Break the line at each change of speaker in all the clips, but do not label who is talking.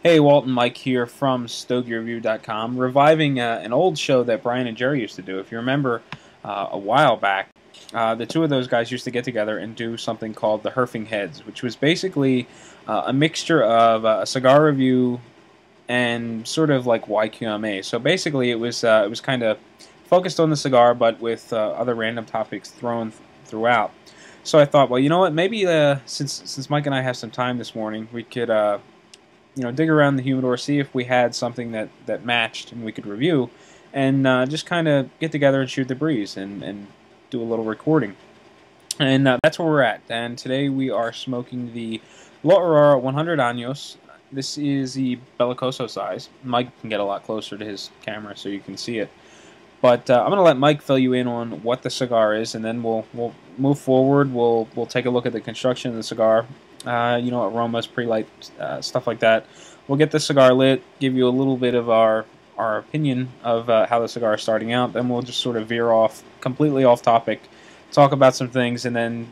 Hey, Walt and Mike here from StogieReview.com, reviving an old show that Brian and Jerry used to do. If you remember, a while back, the two of those guys used to get together and do something called the Herfing Heads, which was basically a mixture of a cigar review and sort of like YQMA. So basically, it was kind of focused on the cigar, but with other random topics thrown throughout. So I thought, well, you know what? Maybe since Mike and I have some time this morning, we could dig around the humidor, see if we had something that matched and we could review, and just kind of get together and shoot the breeze and do a little recording. And that's where we're at. And today we are smoking the Aurora 100 Anos. This is the Bellicoso size. Mike can get a lot closer to his camera so you can see it. But I'm going to let Mike fill you in on what the cigar is, and then we'll move forward. We'll take a look at the construction of the cigar. Aromas, pre-light, stuff like that. We'll get the cigar lit, give you a little bit of our opinion of how the cigar is starting out. Then we'll just sort of veer off, completely off topic, talk about some things, and then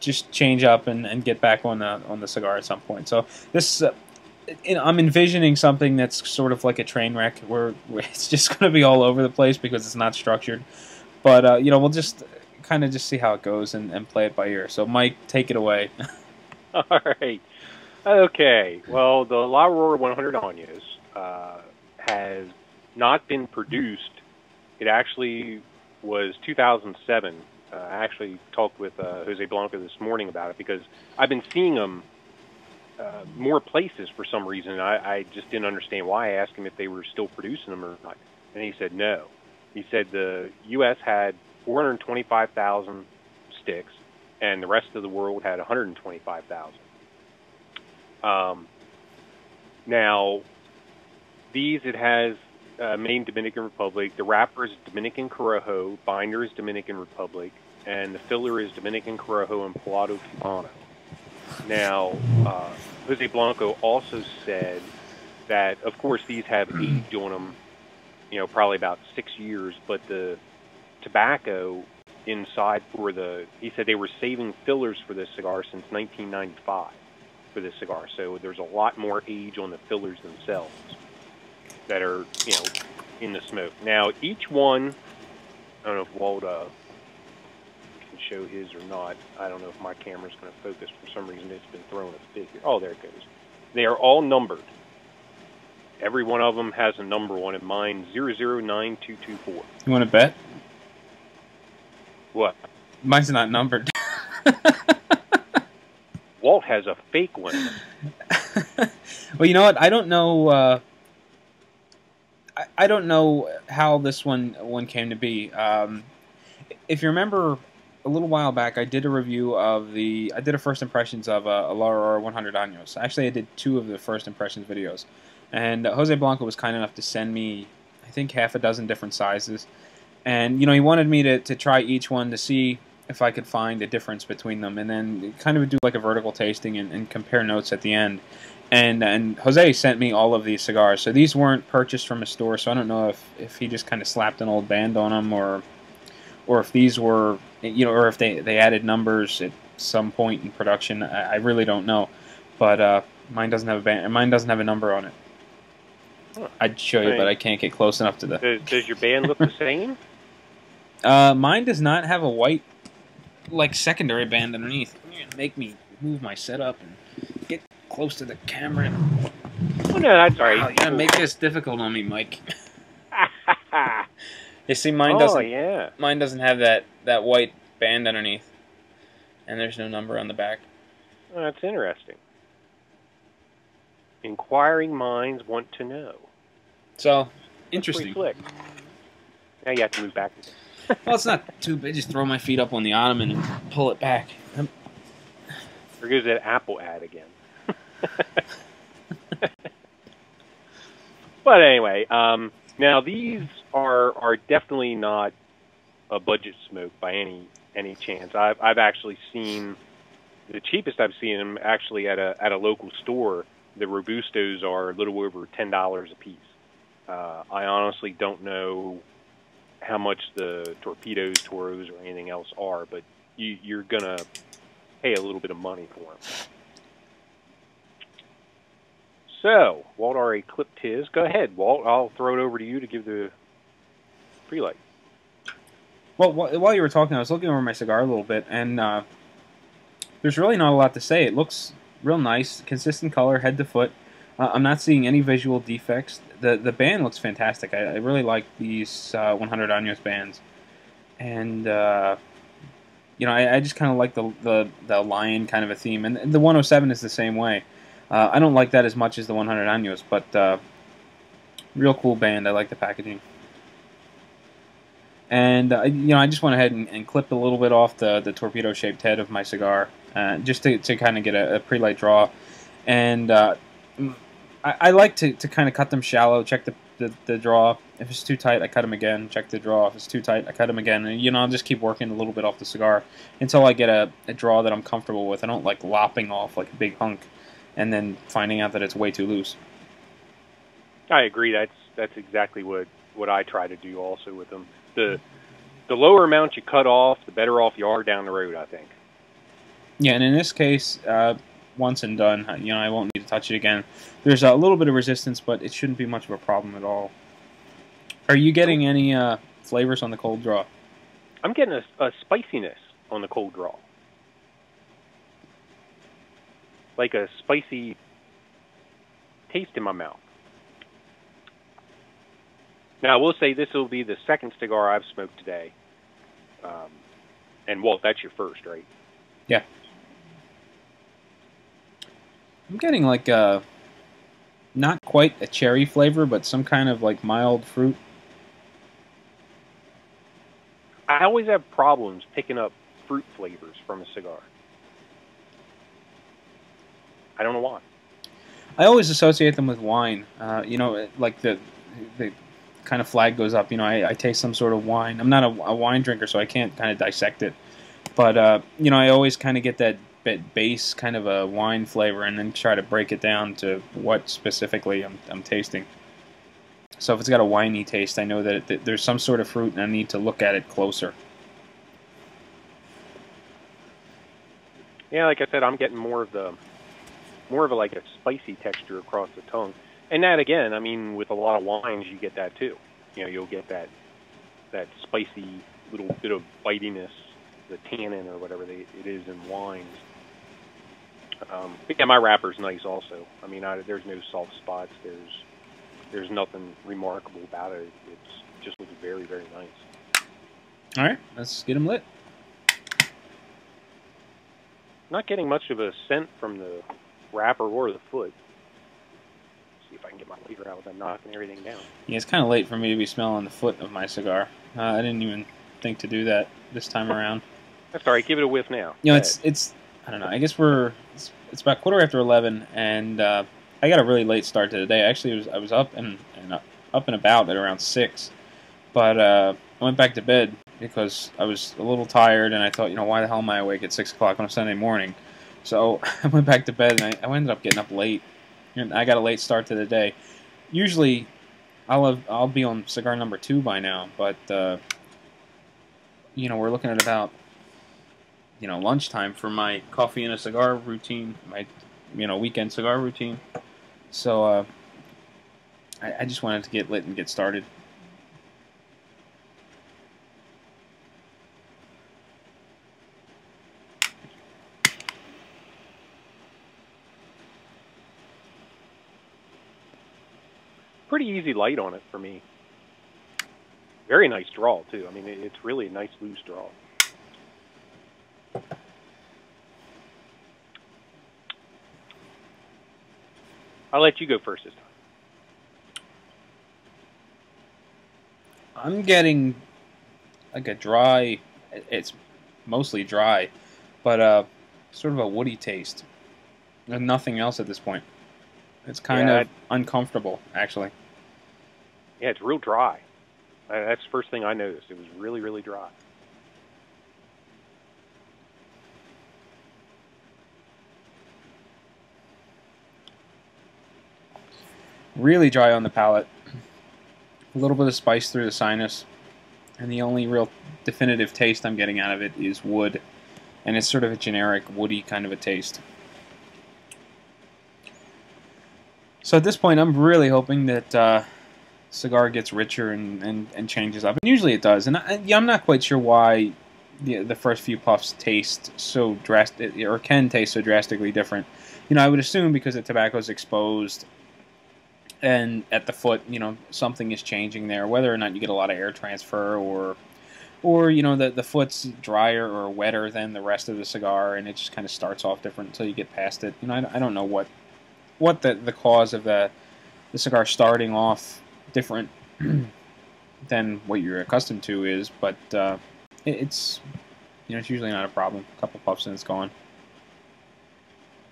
just change up and get back on the cigar at some point. So this. I'm envisioning something that's sort of like a train wreck, where it's just going to be all over the place because it's not structured. But we'll just kind of just see how it goes and play it by ear. So, Mike, take it away.
All right. Okay. Well, the La Aurora 100 Anos has not been produced. It actually was 2007. I actually talked with Jose Blanco this morning about it because I've been seeing them more places for some reason. I just didn't understand why. I asked him if they were still producing them or not, and he said no. He said the U.S. had 425,000 sticks, and the rest of the world had 125,000. Now, it has made in Dominican Republic. The wrapper is Dominican Corojo, binder is Dominican Republic, and the filler is Dominican Corojo and Pilado Cubano. Now, Jose Blanco also said that, of course, these have aged on them, probably about 6 years, but the tobacco inside he said they were saving fillers for this cigar since 1995 for this cigar. So there's a lot more age on the fillers themselves that are, in the smoke. Now, each one, I don't know if Walt can show his or not. I don't know if my camera's going to focus. For some reason, it's been throwing a figure. Oh, there it goes. They are all numbered. Every one of them has a number on it. Mine 009224.
You want to bet?
What?
Mine's not numbered.
Walt has a fake one.
Well, you know what? I don't know. I don't know how this one came to be. If you remember, a little while back, I did a review of I did a first impressions of a La Aurora 100 Anos. Actually, I did 2 of the first impressions videos. And Jose Blanco was kind enough to send me, I think, half a dozen different sizes. And, he wanted me to try each one to see if I could find a difference between them. And then kind of do like a vertical tasting and compare notes at the end. And Jose sent me all of these cigars. So these weren't purchased from a store, so I don't know if he just kind of slapped an old band on them or if these were, or if they added numbers at some point in production. I really don't know. But mine doesn't have a band. Mine doesn't have a number on it.
Huh.
I'd show you, but I can't get close enough to the...
Does your band look the same?
Mine does not have a white, secondary band underneath. Make me move my setup and get close to the camera.
Oh, no, that's all right.
Wow, you gotta make this difficult on me, Mike. You see, mine doesn't.
Yeah.
Mine doesn't have that white band underneath, and there's no number on the back.
Oh, that's interesting. Inquiring minds want to know.
So interesting.
Slick. Now you have to move back.
Well, it's not too bad. Just throw my feet up on the ottoman and pull it back.
There goes that Apple ad again. But anyway, now these are definitely not a budget smoke by any chance. I've actually seen the cheapest I've seen them actually at a local store. The Robustos are a little over $10 a piece. I honestly don't know how much the Torpedos, Toros, or anything else are, but you're gonna pay a little bit of money for them. So, Walt already clipped his. Go ahead, Walt. I'll throw it over to you to give the pre-light.
Well, while you were talking, I was looking over my cigar a little bit, and there's really not a lot to say. It looks real nice, consistent color, head to foot. I'm not seeing any visual defects. The band looks fantastic. I really like these 100 Anos bands, and you know, I just kind of like the lion kind of a theme, and the 107 is the same way. I don't like that as much as the 100 Anos, but real cool band. I like the packaging. And you know, I just went ahead and clipped a little bit off the torpedo-shaped head of my cigar, just to kind of get a pre-light draw. And I like to kind of cut them shallow, check the draw. If it's too tight, I cut them again, check the draw. If it's too tight, I cut them again. And, you know, I'll just keep working a little bit off the cigar until I get a draw that I'm comfortable with. I don't like lopping off like a big hunk and then finding out that it's way too loose.
I agree. That's exactly what I try to do also with them. The lower amount you cut off, the better off you are down the road, I think.
Yeah, and in this case, once and done. You know, I won't need to touch it again. There's a little bit of resistance, but it shouldn't be much of a problem at all. Are you getting any flavors on the cold draw?
I'm getting a spiciness on the cold draw. Like a spicy taste in my mouth. Now, I will say this will be the second cigar I've smoked today. And, Walt, that's your first, right?
Yeah. I'm getting like not quite a cherry flavor, but some kind of like mild fruit.
I always have problems picking up fruit flavors from a cigar. I don't know why.
I always associate them with wine. You know, like the kind of flag goes up. You know, I taste some sort of wine. I'm not a wine drinker, so I can't kind of dissect it. But, you know, I always kind of get that base kind of a wine flavor and then try to break it down to what specifically I'm tasting. So if it's got a winey taste, I know that there's some sort of fruit and I need to look at it closer.
Yeah, like I said, I'm getting more of a like a spicy texture across the tongue. And that, again, I mean, with a lot of wines, you get that too. You know, you'll get that spicy little bit of bitiness, the tannin or whatever it is in wines. But yeah, my wrapper's nice also. I mean, there's no soft spots. There's nothing remarkable about it. It just looks very, very nice.
All right, let's get them lit.
Not getting much of a scent from the wrapper or the foot. See if I can get my leader out without knocking everything down.
Yeah, it's kind of late for me to be smelling the foot of my cigar. I didn't even think to do that this time around.
That's all right. Give it a whiff now.
You know, it's I don't know. I guess it's about 11:15, and I got a really late start to the day. Actually, I was up and about at around 6, but I went back to bed because I was a little tired, and I thought, you know, why the hell am I awake at 6 o'clock on a Sunday morning? So I went back to bed, and I ended up getting up late, and I got a late start to the day. Usually, I'll be on cigar number 2 by now, but you know, we're looking at about, you know, lunchtime for my coffee and a cigar routine, my, you know, weekend cigar routine. So I just wanted to get lit and get started.
Pretty easy light on it for me. Very nice draw, too. I mean, it's really a nice loose draw. I'll let you go first this time.
I'm getting like a dry, it's mostly dry, but sort of a woody taste. And nothing else at this point. It's kind of uncomfortable, actually.
Yeah, it's real dry. That's the first thing I noticed. It was really, really dry.
Really dry on the palate. A little bit of spice through the sinus. And the only real definitive taste I'm getting out of it is wood. And it's sort of a generic woody kind of a taste. So at this point, I'm really hoping that cigar gets richer and changes up. And usually it does. And I'm not quite sure why the first few puffs taste so drastic, or can taste so drastically different. I would assume because the tobacco is exposed, and at the foot, something is changing there. Whether or not you get a lot of air transfer, or the foot's drier or wetter than the rest of the cigar, and it just kind of starts off different until you get past it. I don't know what the cause of the cigar starting off different than what you're accustomed to is, but it's it's usually not a problem. A couple puffs and it's gone.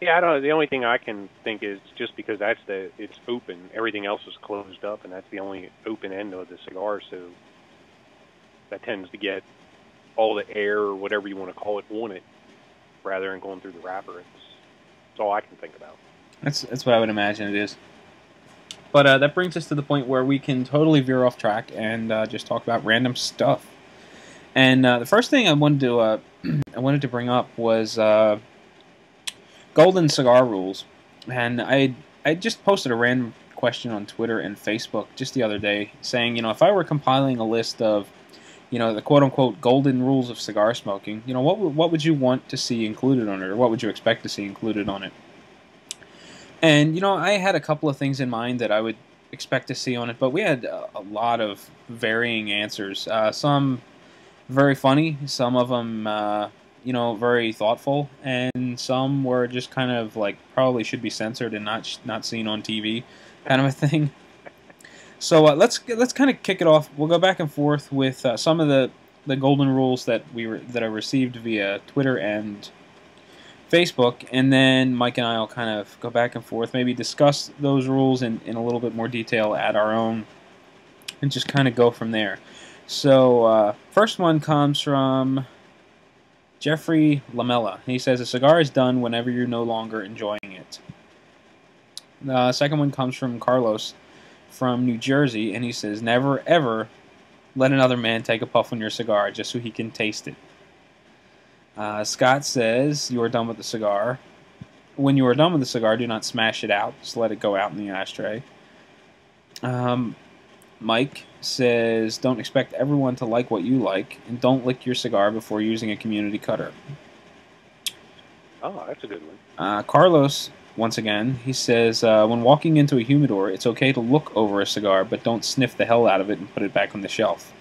Yeah, I don't know. The only thing I can think is just because it's open, everything else is closed up, and that's the only open end of the cigar, so that tends to get all the air or whatever you want to call it on it, rather than going through the wrapper. That's all I can think about.
That's what I would imagine it is. But that brings us to the point where we can totally veer off track and just talk about random stuff. And the first thing I wanted to bring up was golden cigar rules. And I just posted a random question on Twitter and Facebook just the other day, saying, if I were compiling a list of, the quote-unquote golden rules of cigar smoking, what would you want to see included on it, or what would you expect to see included on it? And, I had a couple of things in mind that I would expect to see on it, but we had a lot of varying answers. Some very funny, some of them, very thoughtful, and some were just kind of like probably should be censored and not seen on TV kind of a thing. So let's kind of kick it off. We'll go back and forth with some of the golden rules that I received via Twitter and Facebook, and then Mike and I will kind of go back and forth, maybe discuss those rules in a little bit more detail, add our own, and just kind of go from there. So first one comes from Jeffrey Lamella. He says, a cigar is done whenever you're no longer enjoying it. The second one comes from Carlos from New Jersey, and he says, never ever let another man take a puff on your cigar just so he can taste it. Scott says, you are done with the cigar. When you are done with the cigar, do not smash it out. Just let it go out in the ashtray. Mike says, don't expect everyone to like what you like, and don't lick your cigar before using a community cutter.
Oh, that's a good one.
Carlos, once again, he says, when walking into a humidor, it's okay to look over a cigar, but don't sniff the hell out of it and put it back on the shelf.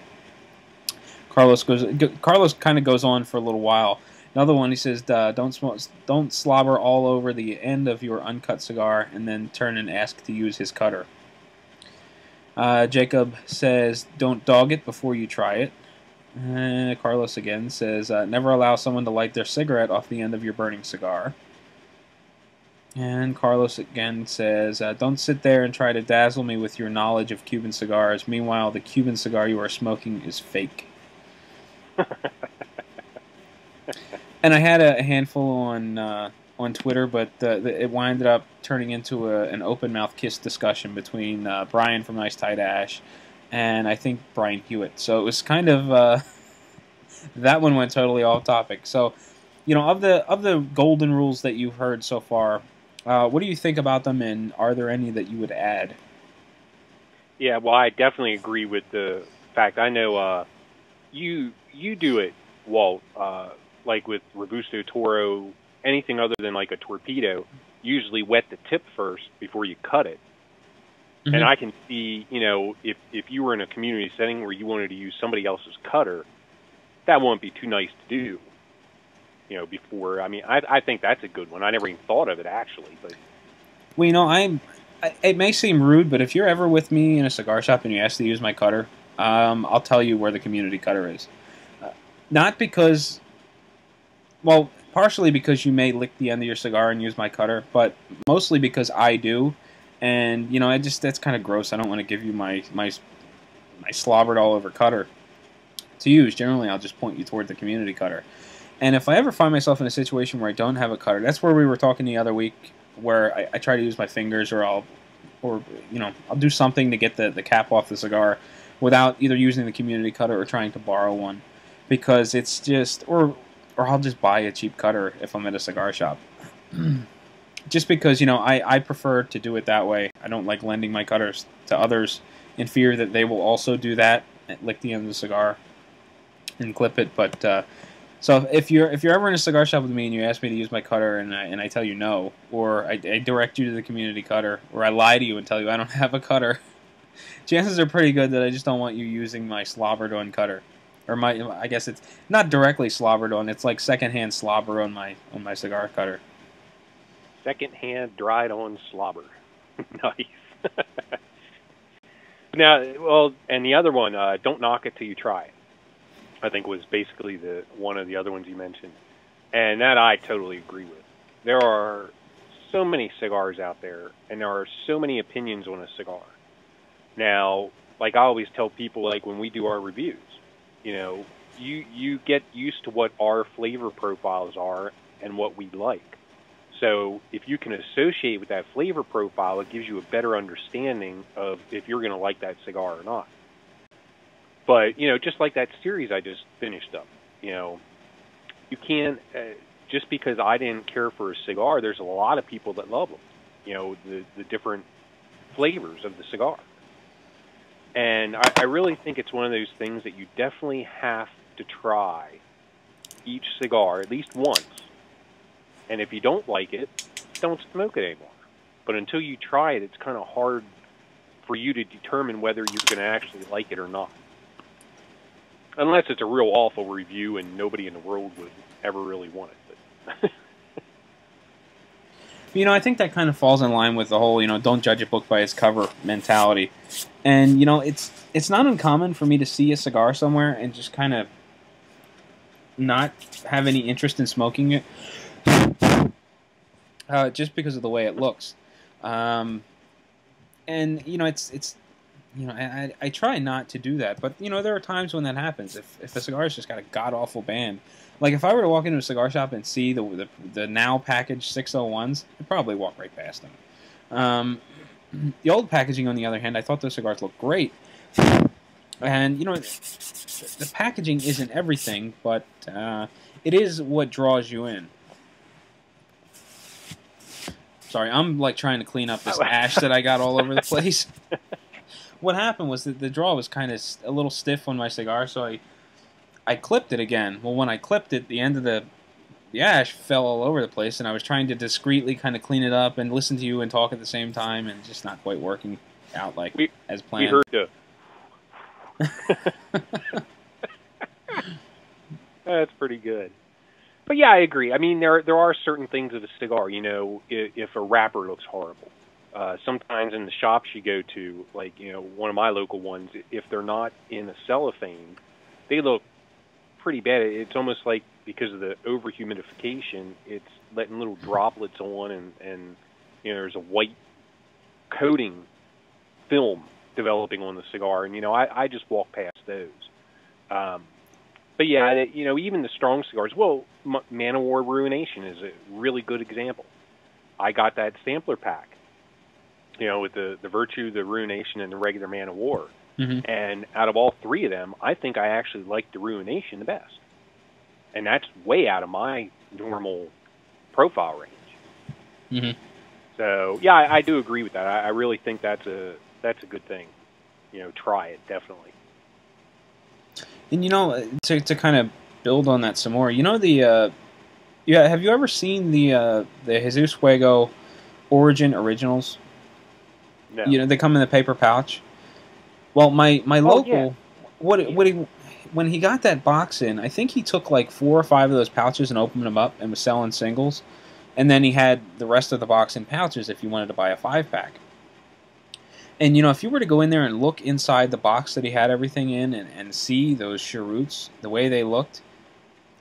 Carlos kind of goes on for a little while. Another one, he says, don't slobber all over the end of your uncut cigar and then turn and ask to use his cutter. Jacob says, don't dog it before you try it. Carlos again says, never allow someone to light their cigarette off the end of your burning cigar. And Carlos again says, don't sit there and try to dazzle me with your knowledge of Cuban cigars. Meanwhile, the Cuban cigar you are smoking is fake. And I had a handful on Twitter, but it winded up turning into an open mouth kiss discussion between Brian from Nice Tight Ash and I think Brian Hewitt. So it was kind of that one went totally off topic. So of the golden rules that you've heard so far, what do you think about them, and are there any that you would add?
Yeah, well, I definitely agree with the fact. I know you do it, Walt. Like with Robusto Toro, anything other than like a torpedo, usually wet the tip first before you cut it. Mm-hmm. And I can see, if you were in a community setting where you wanted to use somebody else's cutter, that wouldn't be too nice to do. Before. I mean, I think that's a good one. I never even thought of it actually, but.
Well, it may seem rude, but if you're ever with me in a cigar shop and you ask to use my cutter, I'll tell you where the community cutter is. Not because. Well, partially because you may lick the end of your cigar and use my cutter, but mostly because I do, and that's kind of gross. I don't want to give you my slobbered all over cutter to use. Generally, I'll just point you toward the community cutter. And if I ever find myself in a situation where I don't have a cutter, that's where we were talking the other week, where I try to use my fingers, or I'll do something to get the cap off the cigar without either using the community cutter or trying to borrow one, because it's just or I'll just buy a cheap cutter if I'm at a cigar shop. just because, you know, I prefer to do it that way. I don't like lending my cutters to others in fear that they will also do that, lick the end of the cigar and clip it. But so if you're ever in a cigar shop with me and you ask me to use my cutter and I tell you no, or I direct you to the community cutter, or I lie to you and tell you I don't have a cutter, chances are pretty good that I just don't want you using my slobbered on cutter. Or I guess it's not directly slobbered on, it's like secondhand slobber on my cigar cutter.
Secondhand dried on slobber. Nice. Now, well, and the other one, don't knock it till you try it, I think was basically one of the other ones you mentioned. And that I totally agree with. There are so many cigars out there, and there are so many opinions on a cigar. Now, like I always tell people, like when we do our reviews, you know, you get used to what our flavor profiles are and what we like. So if you can associate with that flavor profile, it gives you a better understanding of if you're going to like that cigar or not. But, you know, just like that series I just finished up, you know, you can't, just because I didn't care for a cigar, there's a lot of people that love them, you know, the different flavors of the cigar. And I really think it's one of those things that you definitely have to try each cigar at least once. And if you don't like it, don't smoke it anymore. But until you try it, it's kind of hard for you to determine whether you're going to actually like it or not. Unless it's a real awful review and nobody in the world would ever really want it. But
You know, I think that kind of falls in line with the whole, you know, don't judge a book by its cover mentality. And, you know, it's not uncommon for me to see a cigar somewhere and just kind of not have any interest in smoking it, just because of the way it looks. And, you know, you know, I try not to do that, but, you know, there are times when that happens. If a cigar's just got a god-awful band. Like, if I were to walk into a cigar shop and see the now packaged 601s, I'd probably walk right past them. The old packaging, on the other hand, I thought those cigars looked great. And, you know, the packaging isn't everything, but it is what draws you in. Sorry, I'm, like, trying to clean up this ash that I got all over the place. What happened was that the draw was kind of a little stiff on my cigar, so I clipped it again. Well, when I clipped it, the end of the ash fell all over the place, and I was trying to discreetly kind of clean it up and listen to you and talk at the same time, and just not quite working out as planned.
We heard That's pretty good. But yeah, I agree. I mean, there are certain things of a cigar, you know, if a wrapper looks horrible. Sometimes in the shops you go to, like, you know, one of my local ones, if they're not in a cellophane, they look pretty bad. It's almost like because of the over-humidification, it's letting little droplets on, and you know, there's a white coating film developing on the cigar, and, you know, I just walk past those. But yeah, you know, even the strong cigars, well, Man of War Ruination is a really good example. I got that sampler pack, you know, with the Virtue, the Ruination, and the regular Man of War. Mm-hmm. And out of all three of them, I think I actually like the Ruination the best. And that's way out of my normal profile range. Mm-hmm. So, yeah, I do agree with that. I really think that's a good thing. You know, try it, definitely.
And, you know, to kind of build on that some more, you know, have you ever seen the Jesus Fuego Origin Originals?
No.
You know, they come in the paper pouch. Well, my local, yeah. When he got that box in, I think he took like 4 or 5 of those pouches and opened them up and was selling singles. And then he had the rest of the box in pouches if you wanted to buy a 5-pack. And, you know, if you were to go in there and look inside the box that he had everything in and see those cheroots, the way they looked,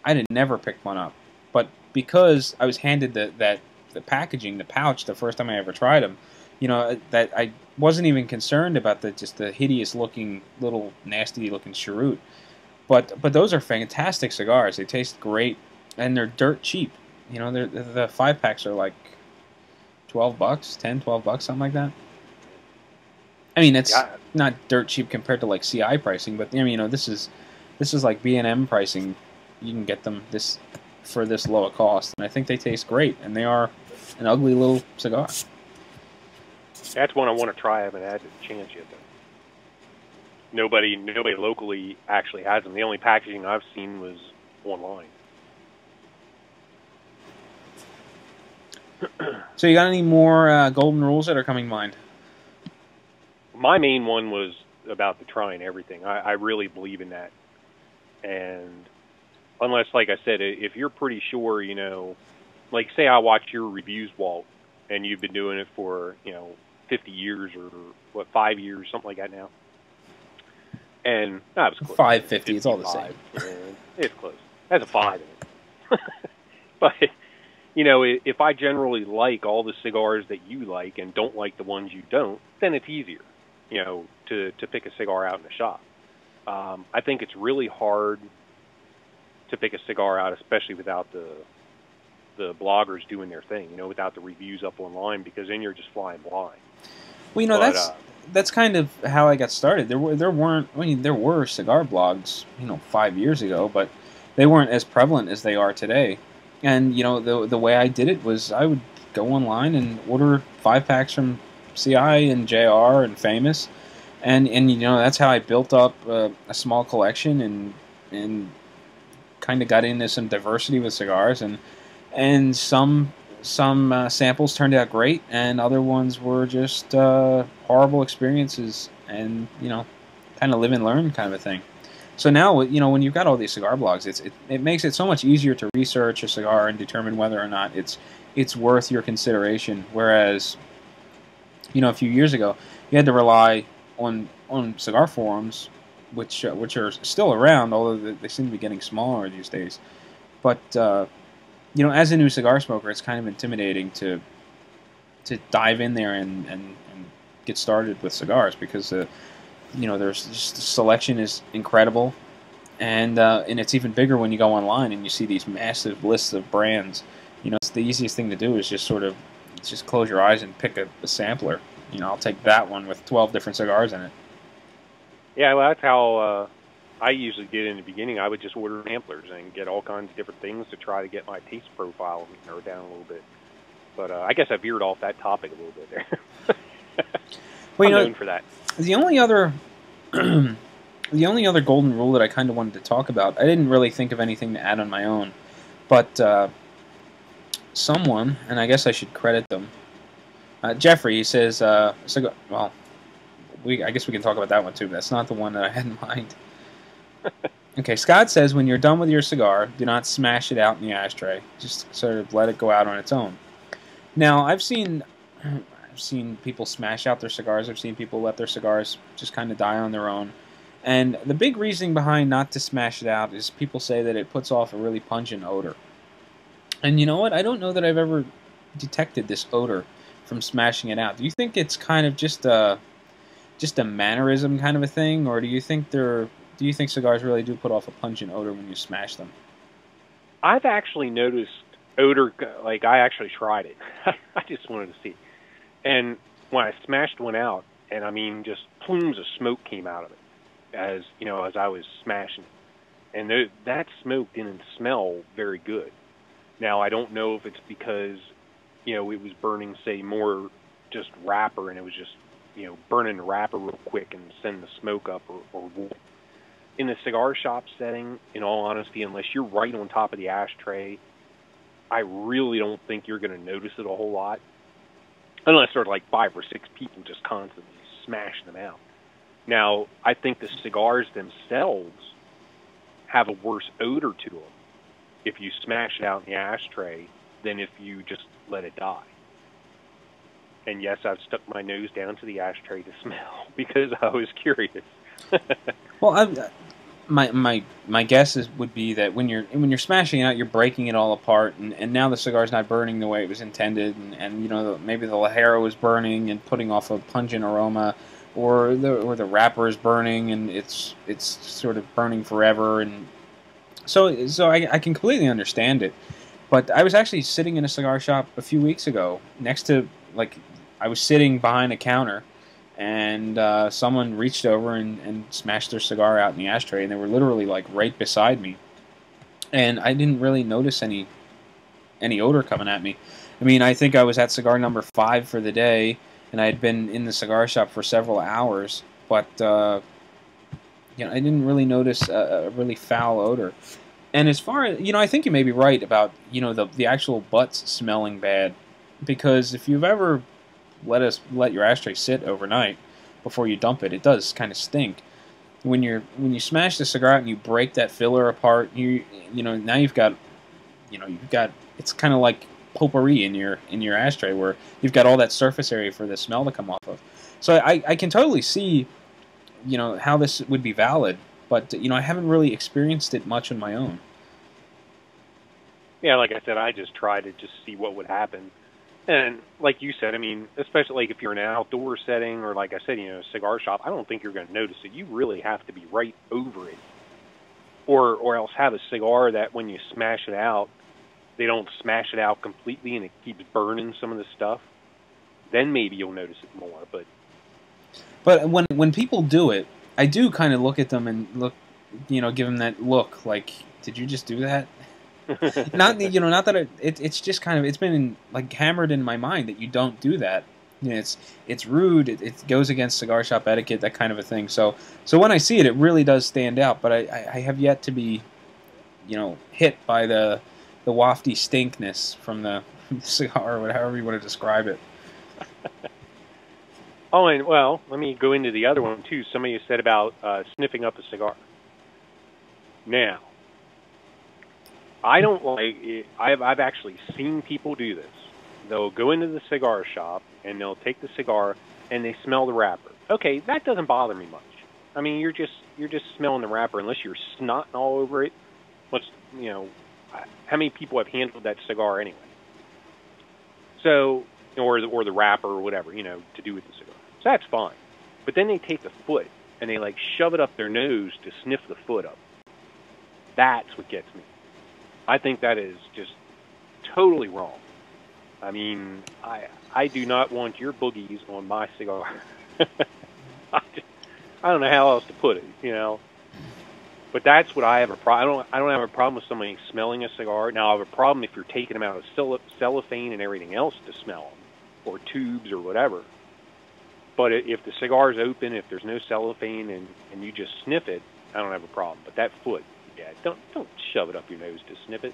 I'd never picked one up. But because I was handed the packaging, the pouch, the first time I ever tried them, you know, that I wasn't even concerned about just the hideous looking, little nasty looking cheroot. But those are fantastic cigars. They taste great, and they're dirt cheap. You know, the 5-packs are like $12, $10, $12, something like that. I mean, it's not dirt cheap compared to like CI pricing, but, I mean, you know, this is like B&M pricing. You can get them for this low a cost, and I think they taste great, and they are an ugly little cigar.
That's one I want to try. I haven't had the chance yet, though. Nobody locally actually has them. The only packaging I've seen was online.
So you got any more golden rules that are coming to mind?
My main one was about the trying everything. I really believe in that. And unless, like I said, if you're pretty sure, you know, like say I watch your reviews, Walt, and you've been doing it for, you know, 50 years or, what, 5 years, something like that now. And that was close.
550, it's all the same.
Yeah, it's close. That's a 5 in it. But, you know, if I generally like all the cigars that you like and don't like the ones you don't, then it's easier, you know, to pick a cigar out in the shop. I think it's really hard to pick a cigar out, especially without the bloggers doing their thing, you know, without the reviews up online, because then you're just flying blind.
Well, you know, that's kind of how I got started. There were cigar blogs, you know, 5 years ago, but they weren't as prevalent as they are today. And you know, the way I did it was I would go online and order 5-packs from CI and JR and Famous, and you know, that's how I built up a small collection and kind of got into some diversity with cigars, and some samples turned out great, and other ones were just horrible experiences, and you know, kind of live and learn kind of a thing. So now, you know, when you've got all these cigar blogs, it makes it so much easier to research a cigar and determine whether or not it's worth your consideration. Whereas, you know, a few years ago, you had to rely on cigar forums, which are still around, although they seem to be getting smaller these days. But you know, as a new cigar smoker, it's kind of intimidating to dive in there and get started with cigars, because you know, there's just the selection is incredible, and it's even bigger when you go online and you see these massive lists of brands. You know, it's the easiest thing to do is just close your eyes and pick a sampler. You know, I'll take that one with 12 different cigars in it. Yeah,
well, that's how I usually did in the beginning. I would just order samplers and get all kinds of different things to try to get my taste profile narrowed down a little bit. But I guess I veered off that topic a little bit there.
Well,
I'm known for that.
The only other golden rule that I kind of wanted to talk about, I didn't really think of anything to add on my own, but someone, and I guess I should credit them, Jeffrey, he says, well, I guess we can talk about that one too, but that's not the one that I had in mind. Okay, Scott says, when you're done with your cigar, do not smash it out in the ashtray. Just sort of let it go out on its own. Now, I've seen people smash out their cigars. I've seen people let their cigars just kind of die on their own. And the big reasoning behind not to smash it out is people say that it puts off a really pungent odor. And you know what? I don't know that I've ever detected this odor from smashing it out. Do you think it's kind of just a mannerism kind of a thing, or do you think cigars really do put off a pungent odor when you smash them?
I've actually noticed odor, like I actually tried it. I just wanted to see. And when I smashed one out, and I mean just plumes of smoke came out of it, as you know, as I was smashing it. And that smoke didn't smell very good. Now, I don't know if it's because, you know, it was burning, say, more just wrapper, and it was just, you know, burning the wrapper real quick and send the smoke up, or in the cigar shop setting, in all honesty, unless you're right on top of the ashtray, I really don't think you're going to notice it a whole lot, unless there are like 5 or 6 people just constantly smashing them out. Now, I think the cigars themselves have a worse odor to them if you smash it out in the ashtray than if you just let it die. And yes, I've stuck my nose down to the ashtray to smell because I was curious.
Well, my guess would be that when you're smashing it out, you're breaking it all apart, and now the cigar's not burning the way it was intended, and you know, maybe the Ligero is burning and putting off a pungent aroma, or the wrapper is burning and it's sort of burning forever, and so I can completely understand it. But I was actually sitting in a cigar shop a few weeks ago next to, like, I was sitting behind a counter, and someone reached over and smashed their cigar out in the ashtray, and they were literally like right beside me, and I didn't really notice any odor coming at me. I mean, I think I was at cigar number 5 for the day, and I had been in the cigar shop for several hours, but I didn't really notice a really foul odor. And as far as, I think you may be right about, the actual butts smelling bad, because if you've ever let your ashtray sit overnight before you dump it, it does kind of stink. When you smash the cigar out and you break that filler apart, now you've got it's kind of like potpourri in your ashtray, where you've got all that surface area for the smell to come off of. So I can totally see how this would be valid, but I haven't really experienced it much on my own.
Yeah, like I said, I just tried to just see what would happen. And like you said, I mean, especially like if you're in an outdoor setting, or like I said, a cigar shop, I don't think you're going to notice it. You really have to be right over it, or else have a cigar that when you smash it out, they don't smash it out completely and it keeps burning some of the stuff. Then maybe you'll notice it more.
But when people do it, I do kind of look at them and give them that look like, did you just do that? Not that it's just kind of, it's been like hammered in my mind that you don't do that. It's rude. It goes against cigar shop etiquette, that kind of a thing. So when I see it, it really does stand out. But I have yet to be, hit by the wafty stinkness from the cigar, or however you want to describe it.
Oh, and well, let me go into the other one too. Somebody said about sniffing up a cigar. Now, I don't like it. I've actually seen people do this. They'll go into the cigar shop and they'll take the cigar and they smell the wrapper. Okay, that doesn't bother me much. I mean, you're just smelling the wrapper, unless you're snotting all over it. How many people have handled that cigar anyway? So, or the wrapper or whatever, to do with the cigar. So that's fine. But then they take the foot and they like shove it up their nose to sniff the foot up. That's what gets me. I think that is just totally wrong. I mean, I do not want your boogies on my cigar. I don't know how else to put it, But that's what I have a problem. I don't have a problem with somebody smelling a cigar. Now I have a problem if you're taking them out of cellophane and everything else to smell them, or tubes or whatever. But if the cigar is open, if there's no cellophane and you just sniff it, I don't have a problem. But that foot, yeah, don't shove it up your nose to sniff it.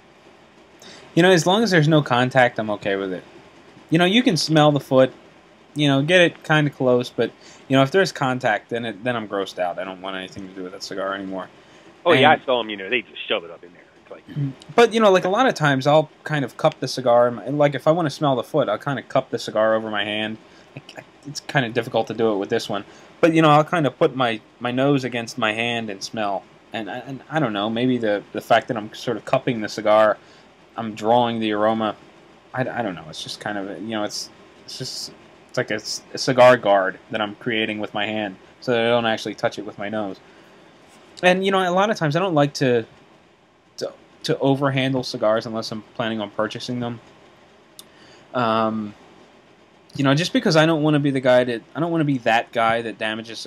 As long as there's no contact, I'm okay with it. You can smell the foot, get it kind of close, but if there's contact, then I'm grossed out. I don't want anything to do with that cigar anymore.
Oh, yeah, I saw them, they just shove it up in there. It's like...
But, like a lot of times I'll kind of cup the cigar. Like if I want to smell the foot, I'll kind of cup the cigar over my hand. It's kind of difficult to do it with this one. But, I'll kind of put my nose against my hand and smell. And I don't know, maybe the fact that I'm sort of cupping the cigar, I'm drawing the aroma. I don't know, it's just kind of, it's like a cigar guard that I'm creating with my hand so that I don't actually touch it with my nose. And, a lot of times I don't like to overhandle cigars unless I'm planning on purchasing them. Just because I don't want to be that guy that damages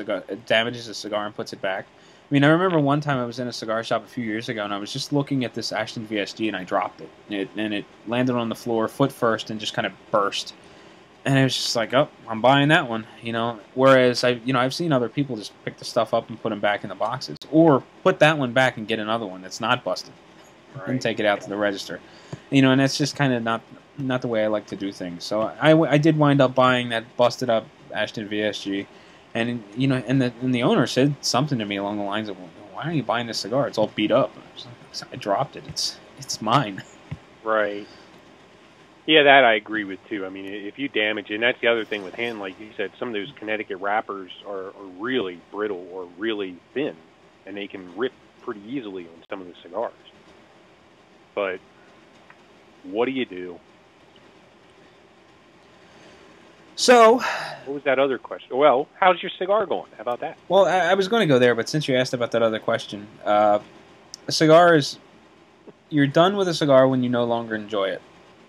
a cigar and puts it back. I mean, I remember one time I was in a cigar shop a few years ago, and I was just looking at this Ashton VSG, and I dropped it. And it landed on the floor, foot first, and just kind of burst. And it was just like, oh, I'm buying that one, Whereas I've seen other people just pick the stuff up and put them back in the boxes, or put that one back and get another one that's not busted, right, and take it out to the register, And that's just kind of not the way I like to do things. So I did wind up buying that busted up Ashton VSG. And and the owner said something to me along the lines of, well, "Why are you buying this cigar? It's all beat up." I dropped it. It's mine.
Right. Yeah, that I agree with too. I mean, if you damage it, and that's the other thing with hand, like you said, some of those Connecticut wrappers are really brittle or really thin, and they can rip pretty easily on some of the cigars. But what do you do?
So,
what was that other question? Well, how's your cigar going? How about that?
Well, I was going to go there, but since you asked about that other question, a cigar is, you're done with a cigar when you no longer enjoy it.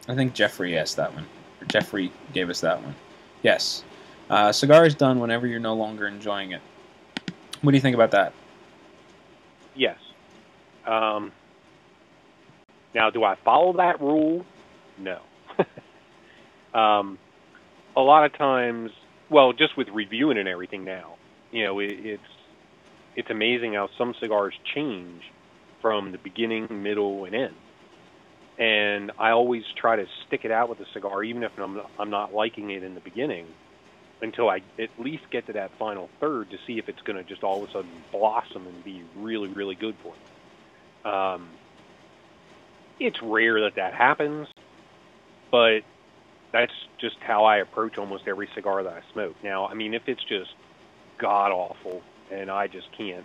I think Jeffrey asked that one. Or Jeffrey gave us that one. Yes. A cigar is done whenever you're no longer enjoying it. What do you think about that?
Yes. Now, do I follow that rule? No. A lot of times, well, just with reviewing and everything now, it's amazing how some cigars change from the beginning, middle, and end. And I always try to stick it out with the cigar, even if I'm not liking it in the beginning, until I at least get to that final third to see if it's going to just all of a sudden blossom and be really, really good for me. It's rare that happens, but that's just how I approach almost every cigar that I smoke. Now, I mean, if it's just god-awful and I just can't,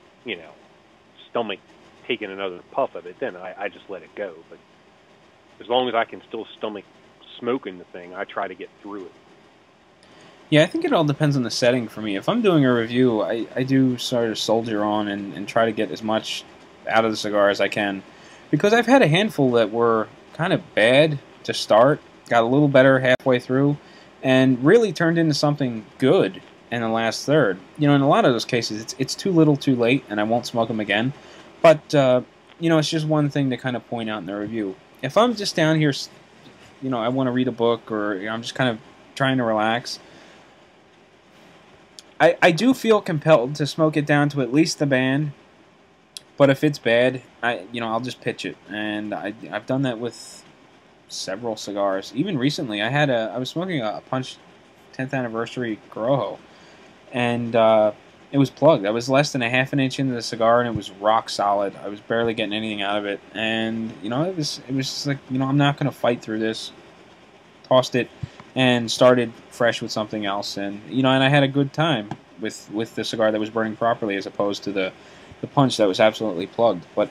stomach taking another puff of it, then I just let it go. But as long as I can still stomach smoking the thing, I try to get through it.
Yeah, I think it all depends on the setting for me. If I'm doing a review, I do sort of soldier on and try to get as much out of the cigar as I can. Because I've had a handful that were kind of bad to start, got a little better halfway through, and really turned into something good in the last third. In a lot of those cases, it's too little too late, and I won't smoke them again. But, it's just one thing to kind of point out in the review. If I'm just down here, I want to read a book, or I'm just kind of trying to relax, I do feel compelled to smoke it down to at least the band. But if it's bad, I'll just pitch it, and I've done that with several cigars. Even recently, I was smoking a Punch 10th anniversary Corojo, and it was plugged. I was less than a half an inch into the cigar, and it was rock solid. I was barely getting anything out of it, and it was just like, I'm not going to fight through this. Tossed it and started fresh with something else, and and I had a good time with the cigar that was burning properly, as opposed to the Punch that was absolutely plugged. But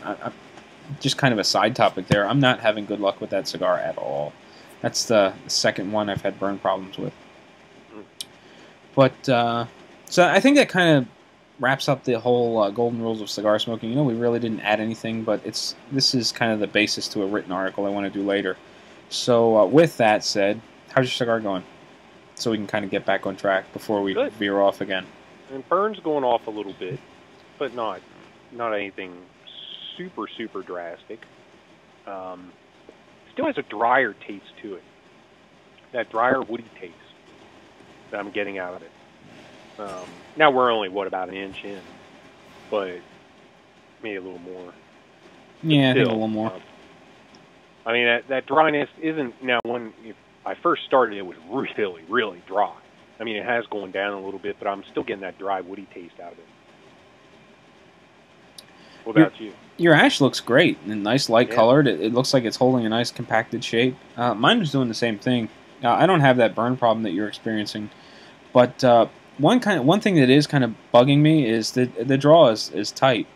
just kind of a side topic there, I'm not having good luck with that cigar at all. That's the second one I've had burn problems with. But so I think that kind of wraps up the whole golden rules of cigar smoking. We really didn't add anything, but this is kind of the basis to a written article I want to do later. So with that said, how's your cigar going? So we can kind of get back on track before we veer off again.
And burn's going off a little bit, but not anything super, super drastic. Still has a drier taste to it. That drier woody taste that I'm getting out of it. Now we're only, about an inch in, but maybe a little more.
Yeah, I think a little more.
I mean, that dryness isn't, now when I first started, it was really, really dry. I mean, it has gone down a little bit, but I'm still getting that dry, woody taste out of it. What about you?
Your ash looks great and nice, light colored. It looks like it's holding a nice compacted shape. Mine was doing the same thing. I don't have that burn problem that you're experiencing, but one thing that is kind of bugging me is that the draw is tight.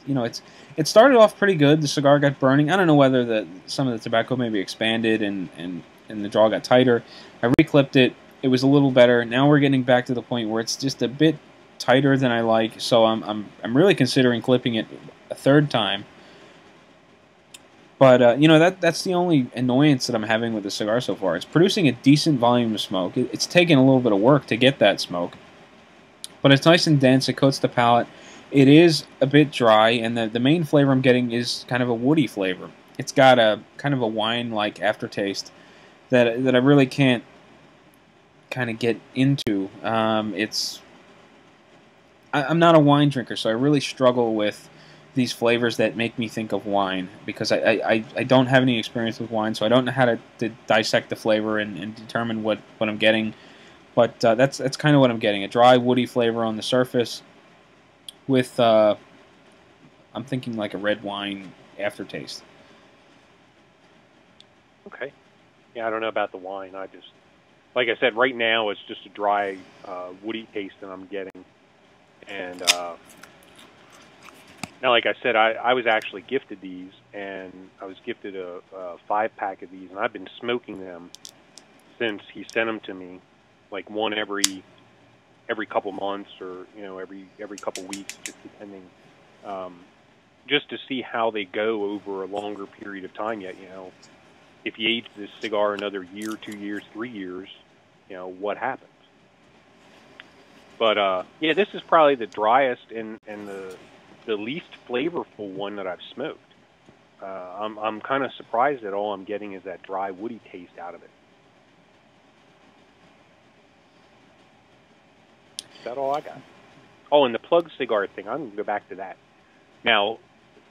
It started off pretty good. The cigar got burning. I don't know whether some of the tobacco maybe expanded and the draw got tighter. I reclipped it. It was a little better. Now we're getting back to the point where it's just a bit tighter than I like. So I'm really considering clipping it a third time. But that's the only annoyance that I'm having with the cigar so far. It's producing a decent volume of smoke. It's taking a little bit of work to get that smoke, but it's nice and dense. It coats the palate. It is a bit dry, and the main flavor I'm getting is kind of a woody flavor. It's got a kind of a wine-like aftertaste that I really can't kind of get into. I'm not a wine drinker, so I really struggle with these flavors that make me think of wine, because I don't have any experience with wine, so I don't know how to dissect the flavor and determine what I'm getting. But that's kind of what I'm getting. A dry, woody flavor on the surface with, I'm thinking like a red wine aftertaste.
Okay. Yeah, I don't know about the wine. Like I said, right now it's just a dry, woody taste that I'm getting. And now, like I said, I was actually gifted these, and I was gifted a 5-pack of these, and I've been smoking them since he sent them to me, like one every couple months, or every couple weeks, just depending, just to see how they go over a longer period of time. Yet, if you age this cigar another year, 2 years, 3 years, what happens? But yeah, this is probably the driest and the least flavorful one that I've smoked. I'm kind of surprised that all I'm getting is that dry, woody taste out of it. about all I got. Oh, and the plug cigar thing, I'm going to go back to that. Now,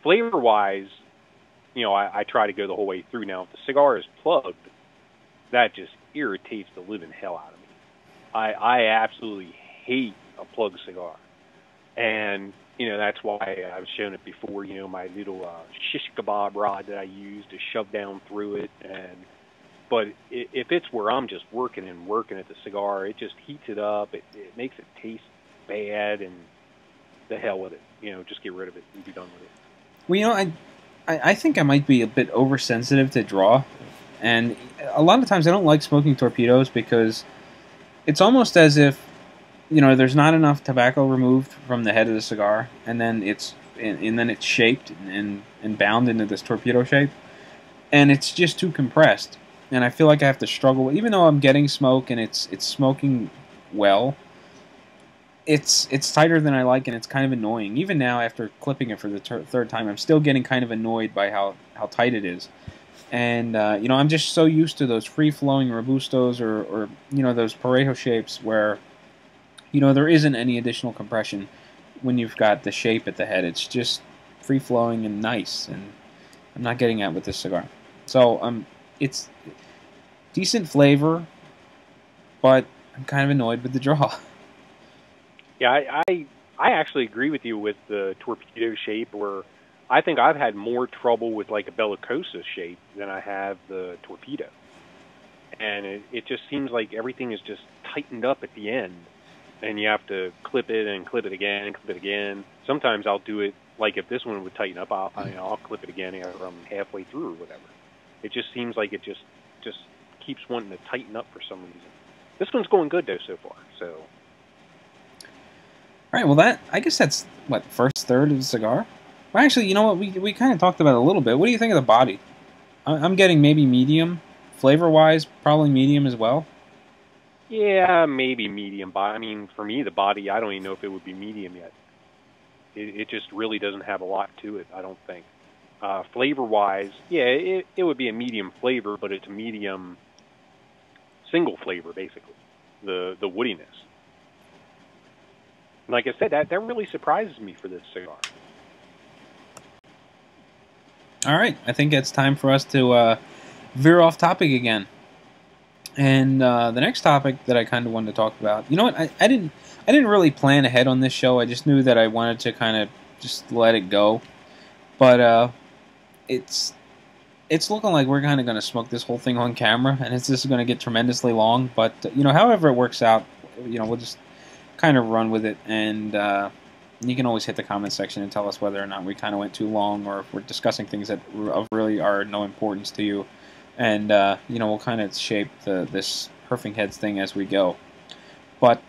flavor-wise, you know, I try to go the whole way through. Now, if the cigar is plugged, that just irritates the living hell out of me. I absolutely hate a plugged cigar. And, you know, that's why I've shown it before, you know, my little shish kebab rod that I use to shove down through it. But if it's where I'm just working at the cigar, it just heats it up. It makes it taste bad, and the hell with it. You know, just get rid of it and be done with it.
Well, you know, I think I might be a bit oversensitive to draw. And a lot of times I don't like smoking torpedoes because it's almost as if, you know, there's not enough tobacco removed from the head of the cigar, and then it's shaped and bound into this torpedo shape, and it's just too compressed. And I feel like I have to struggle, even though I'm getting smoke and it's smoking well. It's tighter than I like, and it's kind of annoying. Even now, after clipping it for the third time, I'm still getting kind of annoyed by how tight it is. And, you know, I'm just so used to those free-flowing Robustos or, you know, those Parejo shapes where, you know, there isn't any additional compression when you've got the shape at the head. It's just free-flowing and nice, and I'm not getting that with this cigar. So, it's decent flavor, but I'm kind of annoyed with the draw.
Yeah, I actually agree with you with the torpedo shape, where I think I've had more trouble with like a Bellicosa shape than I have the torpedo. And it just seems like everything is just tightened up at the end, and you have to clip it and clip it again and clip it again. Sometimes I'll do it, like if this one would tighten up, I'll clip it again after I'm halfway through or whatever. It just seems like it just keeps wanting to tighten up for some reason. This one's going good though so far, so...
All right, well, I guess that's, what, first third of the cigar? Well, actually, you know what, we kind of talked about it a little bit. What do you think of the body? I'm getting maybe medium. Flavor-wise, probably medium as well.
Yeah, maybe medium. I mean, for me, the body, I don't even know if it would be medium yet. It just really doesn't have a lot to it, I don't think. Flavor-wise, yeah, it would be a medium flavor, but it's a medium single flavor, basically, the woodiness. Like I said, that really surprises me for this cigar.
All right, I think it's time for us to veer off topic again. And the next topic that I kind of wanted to talk about, you know what? I didn't really plan ahead on this show. I just knew that I wanted to kind of just let it go. But it's looking like we're kind of going to smoke this whole thing on camera, and this is going to get tremendously long. But you know, however it works out, you know, we'll just kind of run with it, and you can always hit the comment section and tell us whether or not we kind of went too long, or if we're discussing things that really are no importance to you. And you know, we'll kind of shape this Herfing Heads thing as we go. But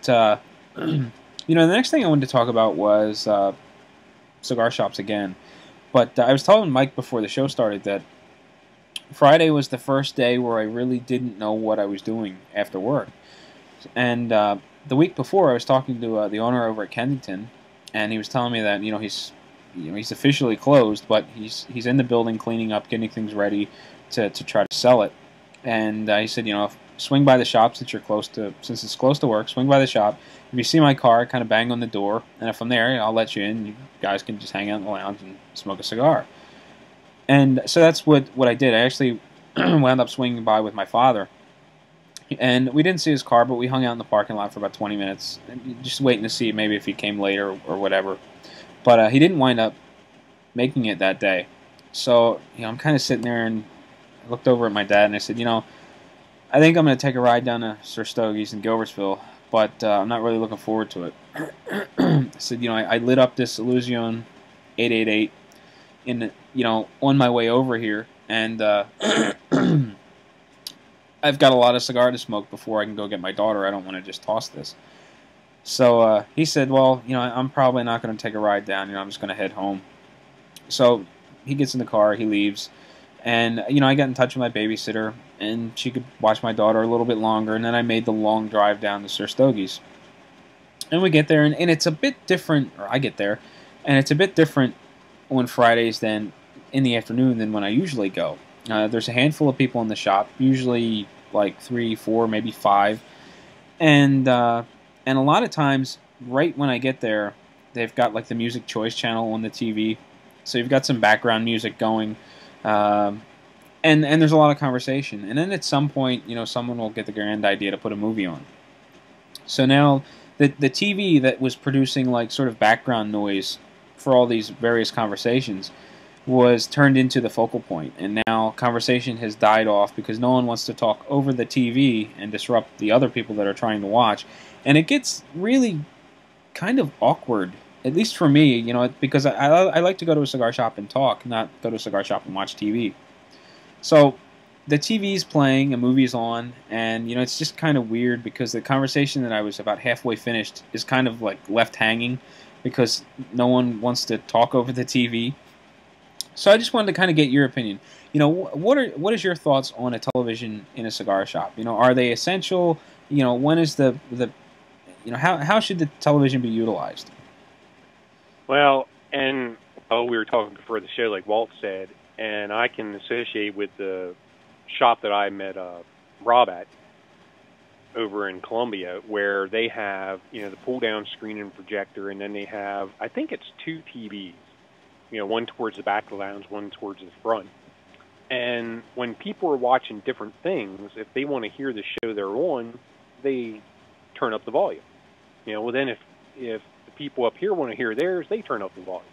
you know, the next thing I wanted to talk about was cigar shops again. But I was telling Mike before the show started that Friday was the first day where I really didn't know what I was doing after work. And the week before, I was talking to the owner over at Kennington, and he was telling me that, you know, he's officially closed, but he's in the building cleaning up, getting things ready to try to sell it. And he said, you know, swing by the shop since it's close to work. Swing by the shop. If you see my car, kind of bang on the door, and if I'm there, I'll let you in. You guys can just hang out in the lounge and smoke a cigar. And so that's what I did. I actually wound up swinging by with my father. And we didn't see his car, but we hung out in the parking lot for about 20 minutes, just waiting to see maybe if he came later or whatever. But he didn't wind up making it that day. So, you know, I'm kind of sitting there, and I looked over at my dad, and I said, you know, I think I'm going to take a ride down to Sir Stogie's in Gilbertsville, but I'm not really looking forward to it. I said, you know, I lit up this Illusion 888 you know, on my way over here, and I've got a lot of cigar to smoke before I can go get my daughter. I don't want to just toss this. So he said, well, you know, I'm probably not going to take a ride down. You know, I'm just going to head home. So he gets in the car, he leaves, and, you know, I got in touch with my babysitter, and she could watch my daughter a little bit longer, and then I made the long drive down to Sir Stogie's. And we get there, and it's a bit different, or I get there, and it's a bit different on Fridays than in the afternoon than when I usually go. There's a handful of people in the shop, usually like 3, 4, maybe 5, and And a lot of times, right when I get there, they've got like the music choice channel on the TV, so you've got some background music going, um, and there's a lot of conversation. And then at some point, someone will get the grand idea to put a movie on. So now the TV that was producing like sort of background noise for all these various conversations was turned into the focal point, and now conversation has died off because no one wants to talk over the TV and disrupt the other people that are trying to watch, and it gets really kind of awkward, at least for me, because I like to go to a cigar shop and talk, not go to a cigar shop and watch TV. So the TV's playing, a movie's on, and it's just kind of weird because the conversation that I was about halfway finished is kind of like left hanging because no one wants to talk over the TV. So I just wanted to kind of get your opinion. What is your thoughts on a television in a cigar shop? Are they essential? When is how should the television be utilized?
Well, and we were talking before the show, like Walt said, and I can associate with the shop that I met Rob at over in Columbia, where they have the pull-down screen and projector, and then they have, I think it's 2 TVs. One towards the back of the lounge, one towards the front. And when people are watching different things, if they want to hear the show they're on, they turn up the volume. Well then if the people up here want to hear theirs, they turn up the volume.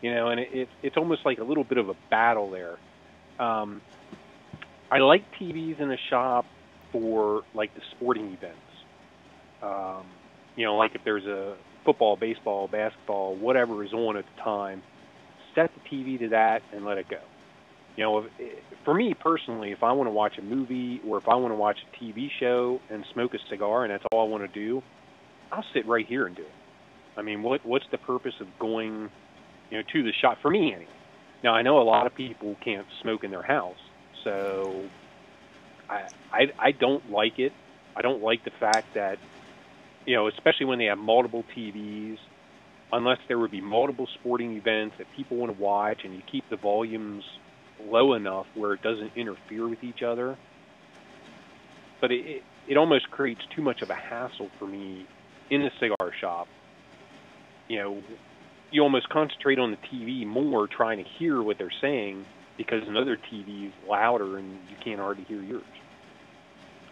And it's almost like a little bit of a battle there. I like TVs in the shop for like the sporting events. Like if there's a football, baseball, basketball, whatever is on at the time, set the TV to that and let it go. For me personally, if I want to watch a movie or if I want to watch a TV show and smoke a cigar and that's all I want to do, I'll sit right here and do it. I mean, what's the purpose of going, to the shop? For me, anyway. Now, I know a lot of people can't smoke in their house, so I don't like it. I don't like the fact that, especially when they have multiple TVs, unless there would be multiple sporting events that people want to watch and you keep the volumes low enough where it doesn't interfere with each other. But it almost creates too much of a hassle for me in the cigar shop. You almost concentrate on the TV more trying to hear what they're saying because another TV is louder and you can't hardly hear yours.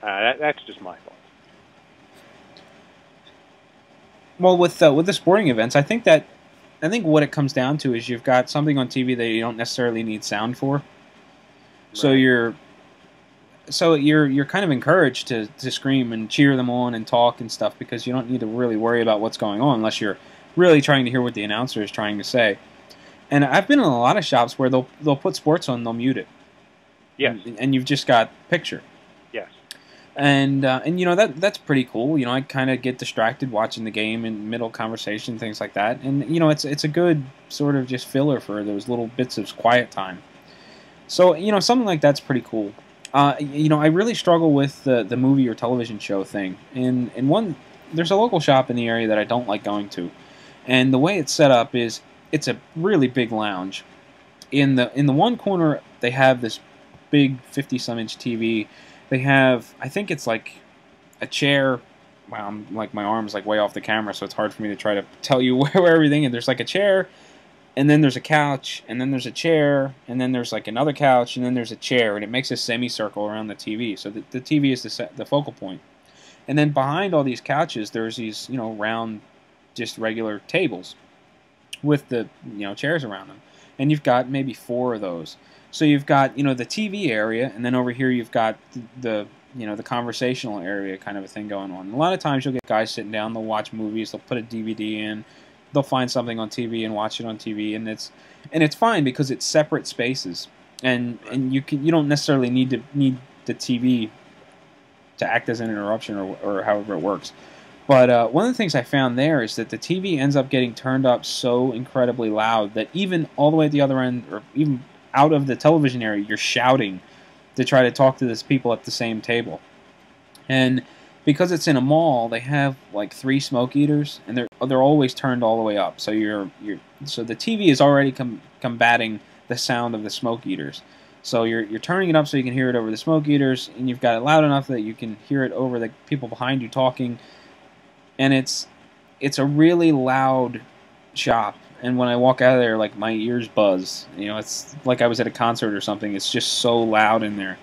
That's just my thoughts.
Well, with the sporting events, I think what it comes down to is you've got something on TV that you don't necessarily need sound for. Right. So you're kind of encouraged to scream and cheer them on and talk and stuff because you don't need to really worry about what's going on unless you're really trying to hear what the announcer is trying to say. And I've been in a lot of shops where they'll put sports on, they'll mute it.
Yes.
And you've just got picture.
Yes.
And that's pretty cool. I kind of get distracted watching the game and middle conversation, things like that. And it's a good sort of just filler for those little bits of quiet time. So something like that's pretty cool. I really struggle with the movie or television show thing. And there's a local shop in the area that I don't like going to, and the way it's set up is it's a really big lounge. In the one corner they have this big 50-some inch TV. They have, I think it's like a chair. Wow, I'm like my arm's like way off the camera, so it's hard for me to try to tell you where everything is. There's like a chair, and then there's a couch, and then there's a chair, and then there's like another couch, and then there's a chair, and it makes a semicircle around the TV. So the TV is the focal point. And then behind all these couches, there's these round, just regular tables with the chairs around them, and you've got maybe 4 of those. So you've got, the TV area, and then over here you've got the conversational area kind of a thing going on. And a lot of times you'll get guys sitting down, they'll watch movies, they'll put a DVD in, they'll find something on TV and watch it on TV, and it's fine because it's separate spaces, and you don't necessarily need the TV to act as an interruption or however it works. But one of the things I found there is that the TV ends up getting turned up so incredibly loud that even all the way at the other end, or even out of the television area, you're shouting to try to talk to these people at the same table. And because it's in a mall, they have like 3 smoke eaters, and they're always turned all the way up. So so the TV is already combating the sound of the smoke eaters. So you're turning it up so you can hear it over the smoke eaters, and you've got it loud enough that you can hear it over the people behind you talking. and it's a really loud shop. And when I walk out of there, like, my ears buzz. You know, it's like I was at a concert or something. It's just so loud in there.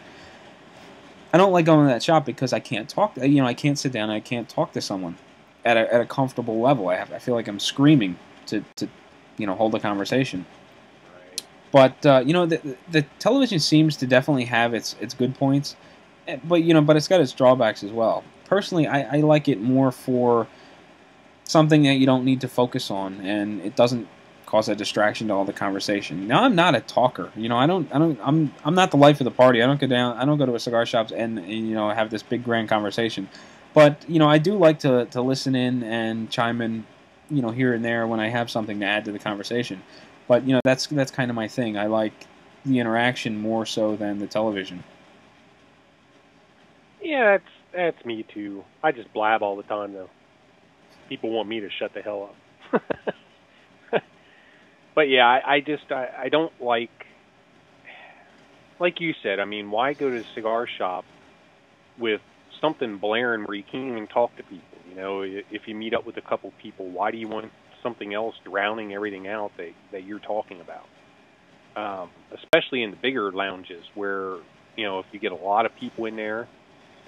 I don't like going to that shop because I can't talk. You know, I can't sit down and I can't talk to someone at a comfortable level. I feel like I'm screaming to you know, hold a conversation. But you know, the television seems to definitely have its good points, but you know, but it's got its drawbacks as well. Personally, I like it more for something that you don't need to focus on, and it doesn't cause a distraction to all the conversation. Now, I'm not a talker. You know, I'm not the life of the party. I don't go to a cigar shop and you know, have this big grand conversation. But you know, I do like to listen in and chime in, you know, here and there when I have something to add to the conversation. But you know, that's kind of my thing. I like the interaction more so than the television.
Yeah, that's me too. I just blab all the time though. People want me to shut the hell up. But yeah, I don't like you said. I mean, why go to a cigar shop with something blaring where you can't even talk to people? You know, if you meet up with a couple people, why do you want something else drowning everything out that you're talking about? Especially in the bigger lounges where, you know, if you get a lot of people in there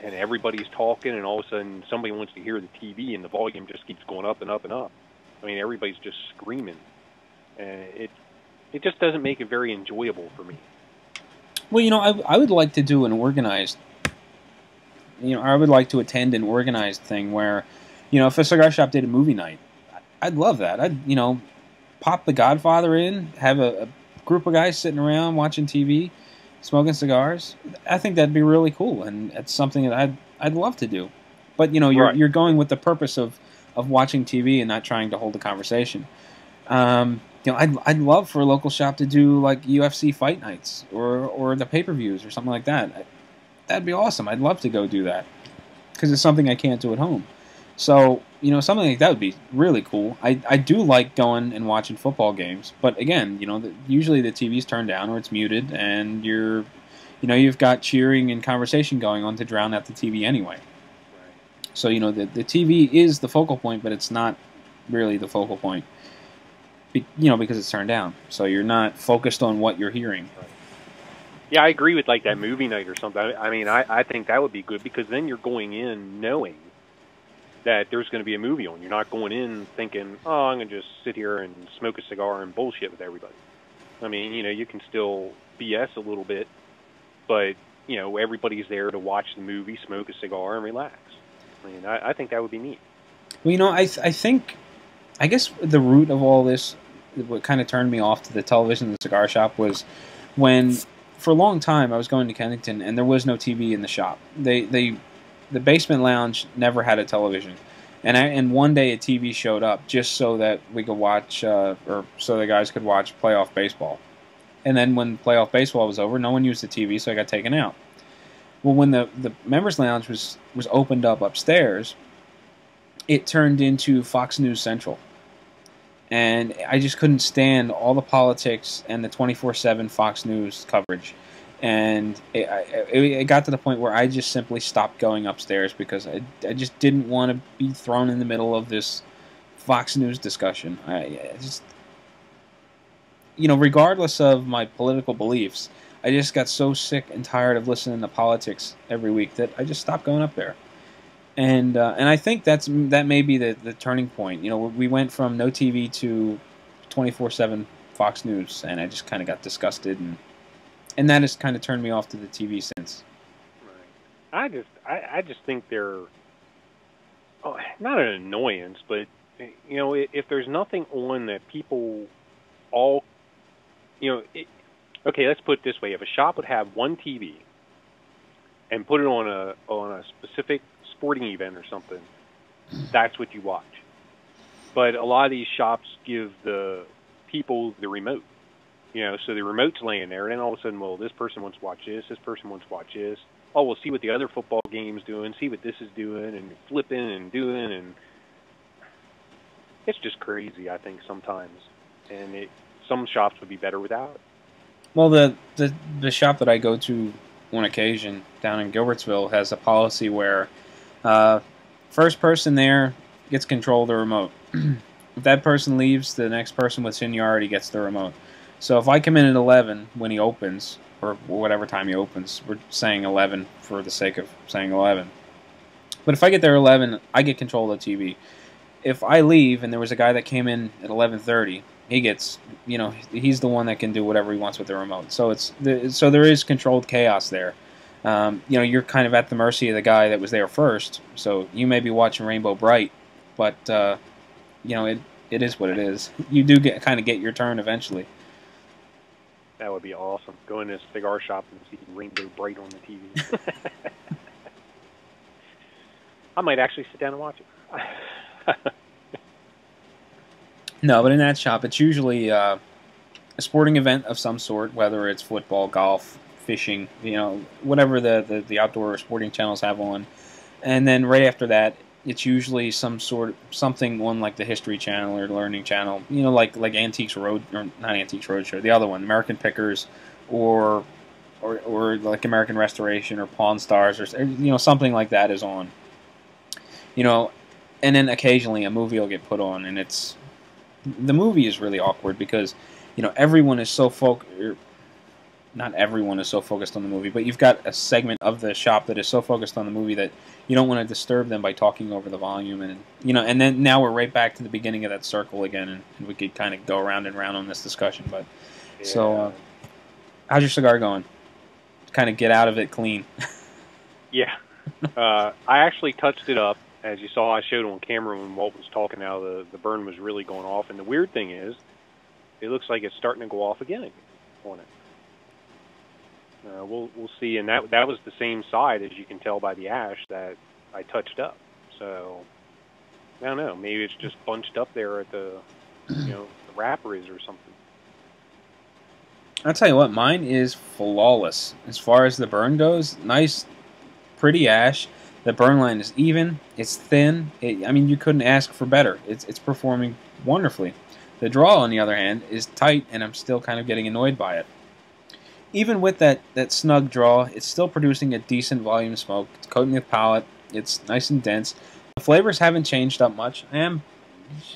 and everybody's talking and all of a sudden somebody wants to hear the TV and the volume just keeps going up and up and up. I mean, everybody's just screaming. And it just doesn't make it very enjoyable for me.
Well, you know, I would like to do an organized, you know, I would like to attend an organized thing where, you know, if a cigar shop did a movie night, I'd love that. I'd, you know, pop The Godfather in, have a group of guys sitting around watching TV, smoking cigars. I think that'd be really cool, and it's something that I'd love to do. But you know, you're going with the purpose of watching TV and not trying to hold a conversation. You know, I'd love for a local shop to do like UFC fight nights or the pay-per-views or something like that. That'd be awesome. I'd love to go do that because it's something I can't do at home. So, you know, something like that would be really cool. I do like going and watching football games, but again, you know, usually the TV's turned down or it's muted, and you know, you've got cheering and conversation going on to drown out the TV anyway. Right. So, you know, the TV is the focal point, but it's not really the focal point, you know, because it's turned down. So you're not focused on what you're hearing.
Right. Yeah, I agree with like that movie night or something. I mean, I think that would be good because then you're going in knowing that there's going to be a movie on. You're not going in thinking, oh, I'm going to just sit here and smoke a cigar and bullshit with everybody. I mean, you know, you can still BS a little bit, but, you know, everybody's there to watch the movie, smoke a cigar, and relax. I mean, I think that would be neat.
Well, you know, I think, I guess the root of all this, what kind of turned me off to the television and the cigar shop was when, for a long time, I was going to Kennington and there was no TV in the shop. The basement lounge never had a television, and one day a TV showed up just so that we could watch, or so the guys could watch playoff baseball. And then when playoff baseball was over, no one used the TV, so I got taken out. Well, when the members lounge was opened up upstairs, it turned into Fox News Central, and I just couldn't stand all the politics and the 24/7 Fox News coverage. And it got to the point where I just simply stopped going upstairs because I just didn't want to be thrown in the middle of this Fox News discussion. I just, you know, regardless of my political beliefs, I just got so sick and tired of listening to politics every week that I just stopped going up there. And I think that may be the turning point. You know, we went from no TV to 24/7 Fox News, and I just kind of got disgusted, and that has kind of turned me off to the TV since.
Right. I just think they're not an annoyance, but you know, if there's nothing on that people all, you know, okay, let's put it this way: if a shop would have one TV and put it on a specific sporting event or something, that's what you watch. But a lot of these shops give the people the remote. You know, so the remote's laying there, and then all of a sudden, well, this person wants to watch this person wants to watch this. Oh, we'll see what the other football game's doing, see what this is doing, and flipping and doing, and it's just crazy, I think, sometimes. And some shops would be better without it.
Well, the shop that I go to on occasion down in Gilbertsville has a policy where first person there gets control of the remote. If that person leaves, the next person with seniority gets the remote. So if I come in at 11 when he opens, or whatever time he opens, we're saying 11 for the sake of saying 11. But if I get there at 11, I get control of the TV. If I leave and there was a guy that came in at 11:30, he gets, he's the one that can do whatever he wants with the remote. So so there is controlled chaos there. You're kind of at the mercy of the guy that was there first. So you may be watching Rainbow Bright, but it is what it is. You do kind of get your turn eventually.
That would be awesome. Go in a cigar shop and see Rainbow Bright on the TV. I might actually sit down and watch it.
No, but in that shop, it's usually a sporting event of some sort, whether it's football, golf, fishing, whatever the outdoor sporting channels have on. And then right after that, it's usually something on like the History Channel or Learning Channel, like Antiques Road, or not Antiques Roadshow, the other one, American Pickers, or like American Restoration or Pawn Stars, or something like that is on. And then occasionally a movie will get put on, and the movie is really awkward because everyone is so not everyone is so focused on the movie, but you've got a segment of the shop that is so focused on the movie that you don't want to disturb them by talking over the volume, and and then now we're right back to the beginning of that circle again, and we could kind of go round and round on this discussion. But yeah. So, how's your cigar going? Kind of get out of it clean.
Yeah, I actually touched it up. As you saw, I showed on camera when Walt was talking how the burn was really going off, and the weird thing is, it looks like it's starting to go off again on it. We'll see, and that was the same side, as you can tell by the ash, that I touched up. So I don't know, maybe it's just bunched up there at the the wrapper is or something.
I'll tell you what, mine is flawless as far as the burn goes. Nice, pretty ash. The burn line is even. It's thin. You couldn't ask for better. It's performing wonderfully. The draw, on the other hand, is tight, and I'm still kind of getting annoyed by it. Even with that snug draw, it's still producing a decent volume of smoke. It's coating the palate. It's nice and dense. The flavors haven't changed up much. As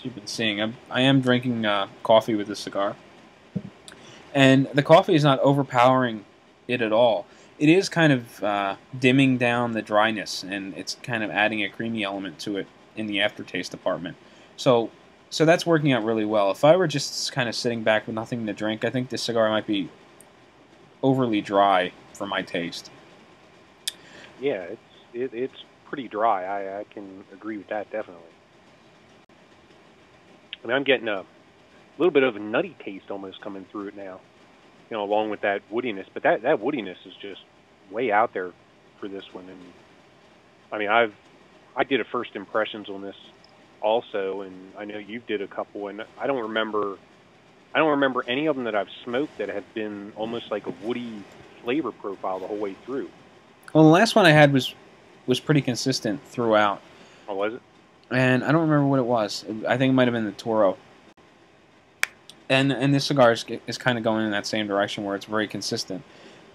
you've been seeing, I am drinking coffee with this cigar. And the coffee is not overpowering it at all. It is kind of dimming down the dryness, and it's kind of adding a creamy element to it in the aftertaste department. So that's working out really well. If I were just kind of sitting back with nothing to drink, I think this cigar might be overly dry for my taste.
Yeah, it's pretty dry. I can agree with that, definitely. I'm getting a little bit of a nutty taste almost coming through it now, along with that woodiness. But that woodiness is just way out there for this one. And I did a first impressions on this also, and I know you did a couple, and I don't remember any of them that I've smoked that have been almost like a woody flavor profile the whole way through.
Well, the last one I had was pretty consistent throughout.
Oh, was it?
And I don't remember what it was. I think it might have been the Toro. And this cigar is kind of going in that same direction where it's very consistent.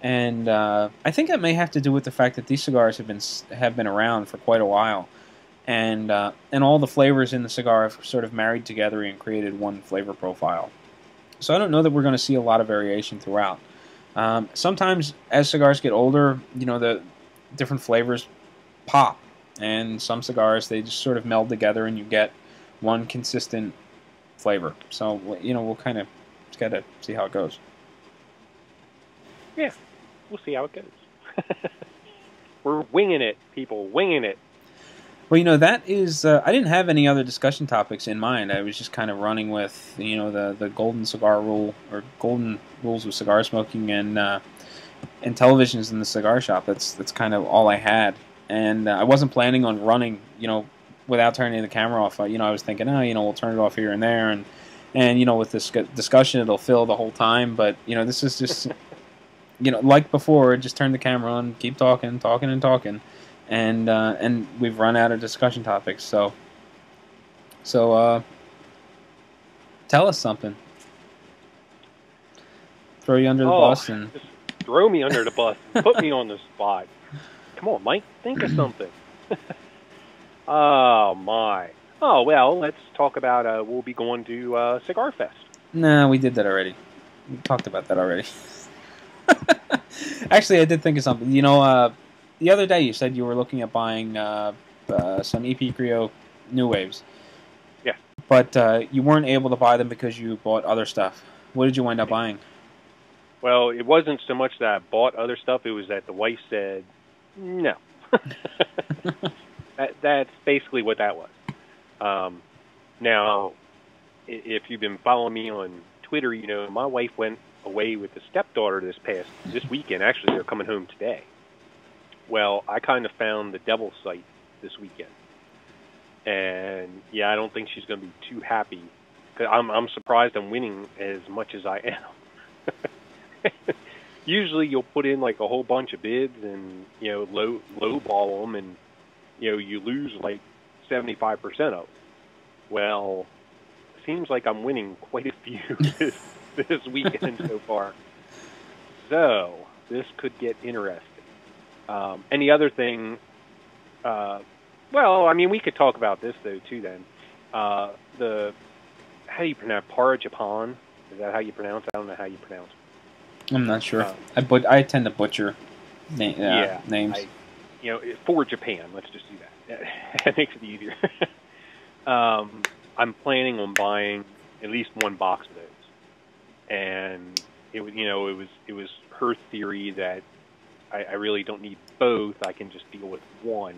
And I think that may have to do with the fact that these cigars have been around for quite a while. And all the flavors in the cigar have sort of married together and created one flavor profile. So I don't know that we're going to see a lot of variation throughout. Sometimes, as cigars get older, the different flavors pop. And some cigars, they just sort of meld together and you get one consistent flavor. So, we'll kind of just got to see how it goes.
Yeah, we'll see how it goes. We're winging it, people, winging it.
Well, that is, I didn't have any other discussion topics in mind. I was just kind of running with, the golden cigar rule, or golden rules of cigar smoking and televisions in the cigar shop. That's kind of all I had. And I wasn't planning on running, without turning the camera off. I was thinking, we'll turn it off here and there. And with this discussion, it'll fill the whole time. But, this is just, like before, just turn the camera on, keep talking. And we've run out of discussion topics. So tell us something. Throw you under the bus and
just throw me under the bus. Put me on the spot. Come on, Mike. Think of something. Oh my! Oh, well, let's talk about, we'll be going to Cigar Fest.
Nah, we did that already. We talked about that already. Actually, I did think of something. You know, the other day you said you were looking at buying some EP Creo New Waves.
Yeah.
But you weren't able to buy them because you bought other stuff. What did you wind up buying?
Well, it wasn't so much that I bought other stuff, it was that the wife said, no. That's basically what that was. Now, if you've been following me on Twitter, you know, my wife went away with the stepdaughter this weekend. Actually, they're coming home today. Well, I kind of found the devil site this weekend. And, yeah, I don't think she's going to be too happy. Cause I'm surprised I'm winning as much as I am. Usually you'll put in like a whole bunch of bids and, you know, low ball them and, you know, you lose like 75% of them. Well, it seems like I'm winning quite a few this weekend so far. So, this could get interesting. And the other thing, well, I mean, we could talk about this though too then. How do you pronounce Parajapan? Is that how you pronounce it? I don't know how you pronounce it.
I'm not sure. I tend to butcher names.
You know, for Japan, let's just do that. That makes it easier. I'm planning on buying at least one box of those, and it was, you know, it was her theory that I really don't need both. I can just deal with one.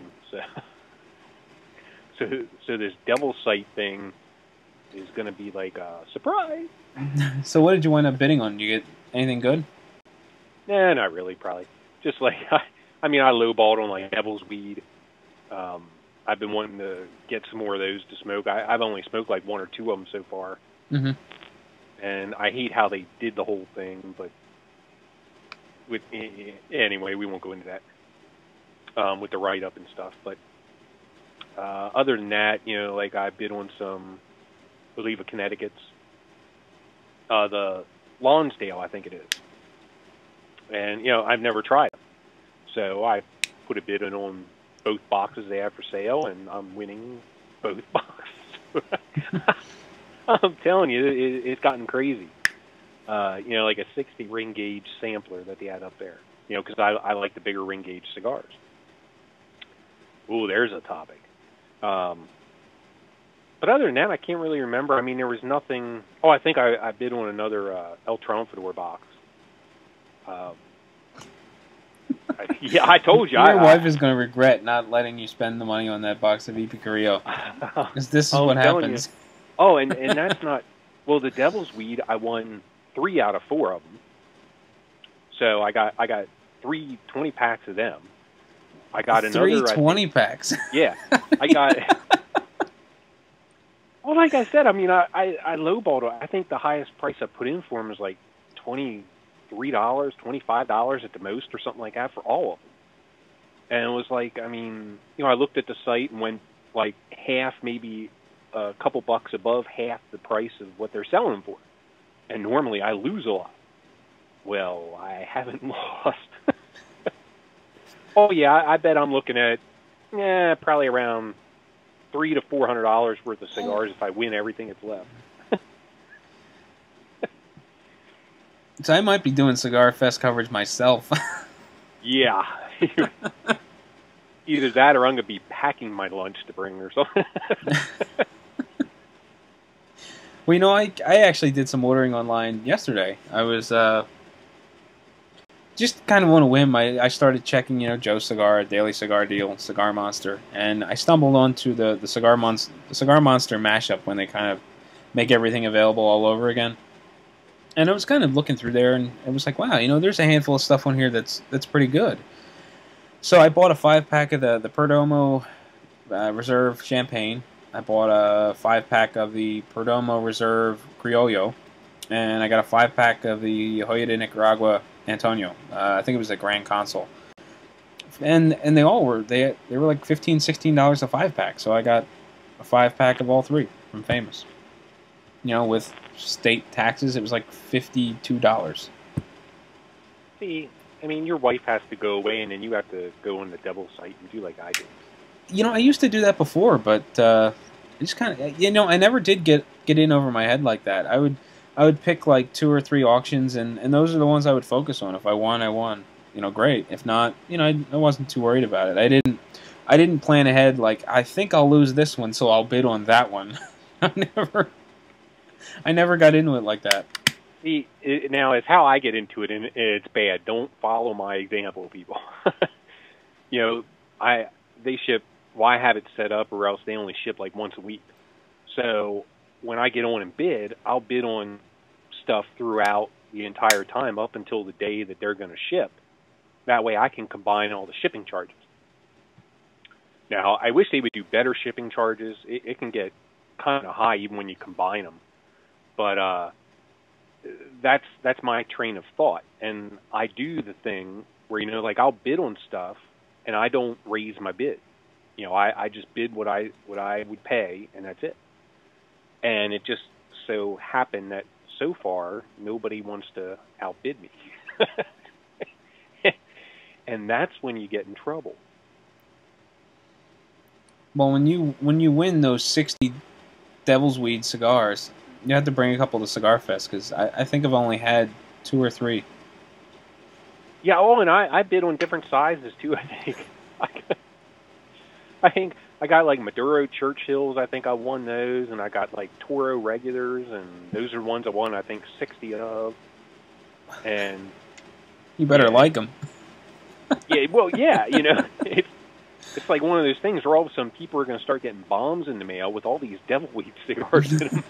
So this devil sight thing is going to be like a surprise.
So what did you wind up bidding on? Did you get anything good?
Nah, not really, probably. Just like, I mean, I lowballed on like devil's weed. I've been wanting to get some more of those to smoke. I've only smoked like one or two of them so far.
Mm-hmm.
And I hate how they did the whole thing, but anyway, we won't go into that with the write-up and stuff. But other than that, you know, like I bid on some, I believe, Connecticut's. The Lonsdale, I think it is. And, you know, I've never tried them. So I put a bid in on both boxes they have for sale, and I'm winning both boxes. I'm telling you, it's gotten crazy. You know, like a 60 ring gauge sampler that they had up there. You know, because I like the bigger ring gauge cigars. Ooh, there's a topic. But other than that, I can't really remember. I mean, there was nothing. Oh, I think I bid on another El Triunfador box. Yeah, I told you.
Your wife is going to regret not letting you spend the money on that box of EP Carrillo. Because this is what happens.
You. Oh, and that's not... Well, the Devil's Weed, I won 3 out of 4 of them. So I got 3 20-packs of them. I got another...
3 20-packs?
Yeah. I got... Well, like I said, I mean, I lowballed it. I think the highest price I put in for them was like $23, $25 at the most or something like that for all of them. And it was like, I mean, you know, I looked at the site and went like half, maybe a couple bucks above half the price of what they're selling them for. And normally I lose a lot. Well, I haven't lost. Oh, yeah, I bet I'm looking at probably around $300 to $400 worth of cigars if I win everything that's left.
So I might be doing Cigar Fest coverage myself.
Yeah. Either that or I'm going to be packing my lunch to bring or something.
Well, you know, I actually did some ordering online yesterday. I was just kind of on a whim. I started checking, you know, Joe's Cigar, Daily Cigar Deal, Cigar Monster, and I stumbled onto the Cigar Monster mashup when they kind of make everything available all over again. And I was kind of looking through there, and it was like, wow, you know, there's a handful of stuff on here that's pretty good. So I bought a 5-pack of the Perdomo Reserve Champagne. I bought a 5-pack of the Perdomo Reserve Criollo, and I got a 5-pack of the Joya de Nicaragua Antonio. I think it was a Grand Consul. And they all were they were like $15, $16 a 5-pack. So I got a 5-pack of all 3 from Famous. You know, with state taxes, it was like $52.
See, I mean, your wife has to go away, and then you have to go on the Devil site and do like I do.
You know, I used to do that before, but I just kind of, I never did get in over my head like that. I would pick like 2 or 3 auctions, and those are the ones I would focus on. If I won, I won. Great. If not, I wasn't too worried about it. I didn't plan ahead like I think I'll lose this one, so I'll bid on that one. I never got into it like that.
See, now it's how I get into it, and it's bad. Don't follow my example, people. They ship. Well, I have it set up, or else they only ship like once a week. So when I get on and bid, I'll bid on stuff throughout the entire time up until the day that they're going to ship. That way I can combine all the shipping charges. Now, I wish they would do better shipping charges. It can get kind of high even when you combine them. But that's my train of thought. And I do the thing where, I'll bid on stuff and I don't raise my bid. I just bid what I would pay, and that's it. And it just so happened that so far nobody wants to outbid me. And that's when you get in trouble.
Well, when you win those 60 Devil's Weed cigars, you have to bring a couple to Cigar Fest, because I think I've only had 2 or 3.
Yeah, and I bid on different sizes too, I think. I think I got like Maduro Churchills, I think I won those, and I got like Toro regulars, and those are ones I won, I think, 60 of. And
you better like them.
Yeah, well, yeah, it's like one of those things where all of a sudden people are going to start getting bombs in the mail with all these Devil Weed cigars in them.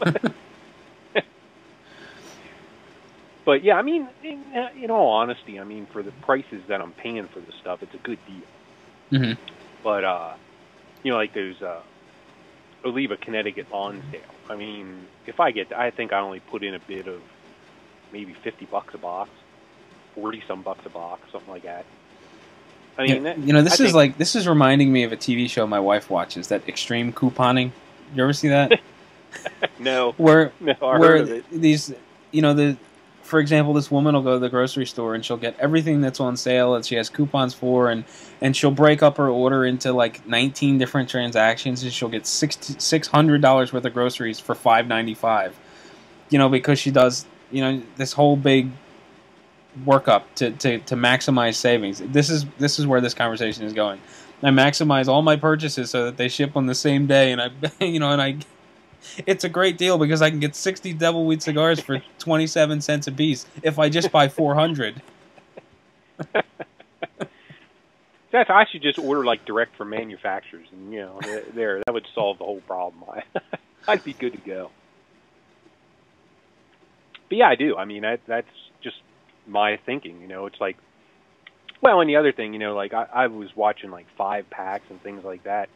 But yeah, I mean, in all honesty, I mean, for the prices that I'm paying for this stuff, it's a good deal.
Mm-hmm.
But like those Oliva Connecticut Lonsdale. I mean, if I think I only put in a bid of maybe $50 a box, 40-some bucks a box, something like that. I mean,
this is reminding me of a TV show my wife watches, that Extreme Couponing. You ever see that?
No.
Where
heard of it.
These, for example, this woman will go to the grocery store and she'll get everything that's on sale that she has coupons for, and she'll break up her order into like 19 different transactions, and she'll get $600 worth of groceries for $5.95. Because she does, this whole big workup to maximize savings. This is where this conversation is going. I maximize all my purchases so that they ship on the same day, and it's a great deal because I can get 60 Devil Weed cigars for 27 cents a piece if I just buy 400.
I should just order like direct from manufacturers, and that would solve the whole problem. I'd be good to go. But yeah, I do. I mean, that's just my thinking. It's like, well, and the other thing, like I was watching like 5-packs and things like that.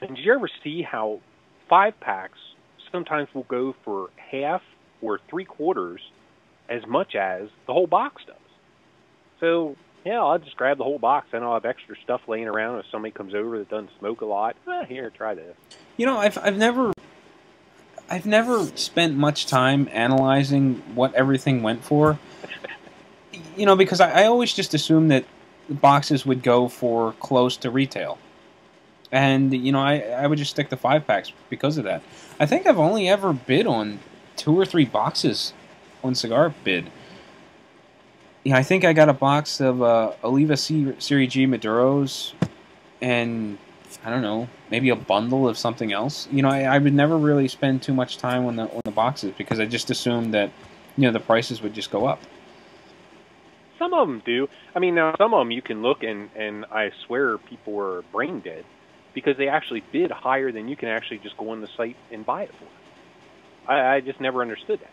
And did you ever see how 5-packs sometimes will go for half or 3/4 as much as the whole box does? So, yeah, I'll just grab the whole box, and I'll have extra stuff laying around if somebody comes over that doesn't smoke a lot. Here, try this.
I've never spent much time analyzing what everything went for. Because I always just assumed that the boxes would go for close to retail. And, I would just stick to 5-packs because of that. I think I've only ever bid on 2 or 3 boxes on Cigar Bid. I think I got a box of Oliva Serie G Maduros, and, I don't know, maybe a bundle of something else. I would never really spend too much time on the boxes because I just assumed that, the prices would just go up.
Some of them do. I mean, now some of them you can look and I swear people were brain dead because they actually bid higher than you can actually just go on the site and buy it for. I just never understood that.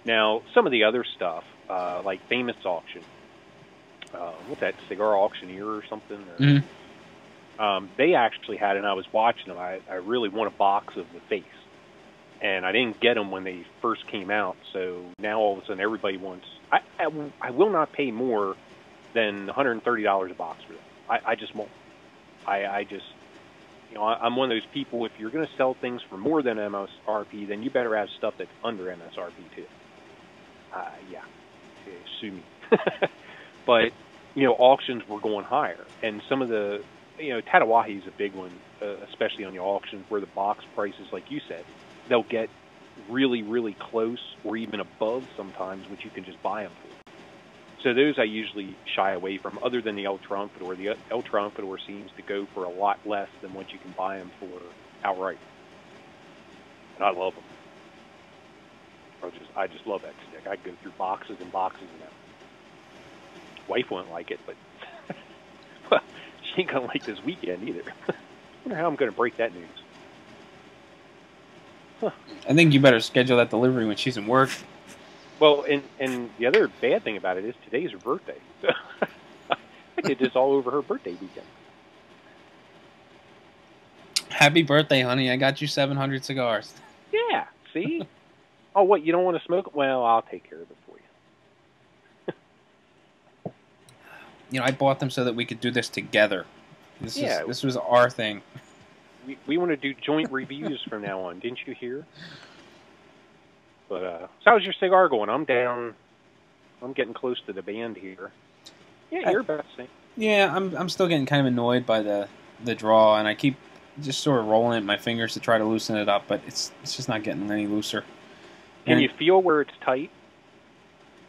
Now, some of the other stuff, like Famous Auction, what's that, Cigar Auctioneer or something?
Mm-hmm.
They actually had, and I was watching them, I really want a box of the face. And I didn't get them when they first came out, so now all of a sudden everybody wants... I will not pay more than $130 a box for them. I just won't. I just... I'm one of those people, if you're going to sell things for more than MSRP, then you better have stuff that's under MSRP, too. Yeah. Sue me. But, auctions were going higher. And some of the Tatawahi is a big one, especially on the auctions where the box prices, like you said, they'll get really, really close or even above sometimes what you can just buy them for. So those I usually shy away from, other than the El Trumpetor. The El Trumpetor seems to go for a lot less than what you can buy them for outright. And I love them. I just love that stick. I go through boxes and boxes of them. Wife won't like it, but well, she ain't gonna like this weekend either. I wonder how I'm gonna break that news. Huh.
I think you better schedule that delivery when she's in work.
Well, and the other bad thing about it is today's her birthday. So I did this all over her birthday weekend.
Happy birthday, honey. I got you 700 cigars.
Yeah, see? Oh, what, you don't want to smoke? Well, I'll take care of it for you.
I bought them so that we could do this together. This was our thing.
We want to do joint reviews from now on. Didn't you hear? But, so how's your cigar going? I'm down. I'm getting close to the band here. Yeah, you're about the same. Yeah,
I'm still getting kind of annoyed by the draw, and I keep just sort of rolling it in my fingers to try to loosen it up, but it's just not getting any looser.
Can you feel where it's tight?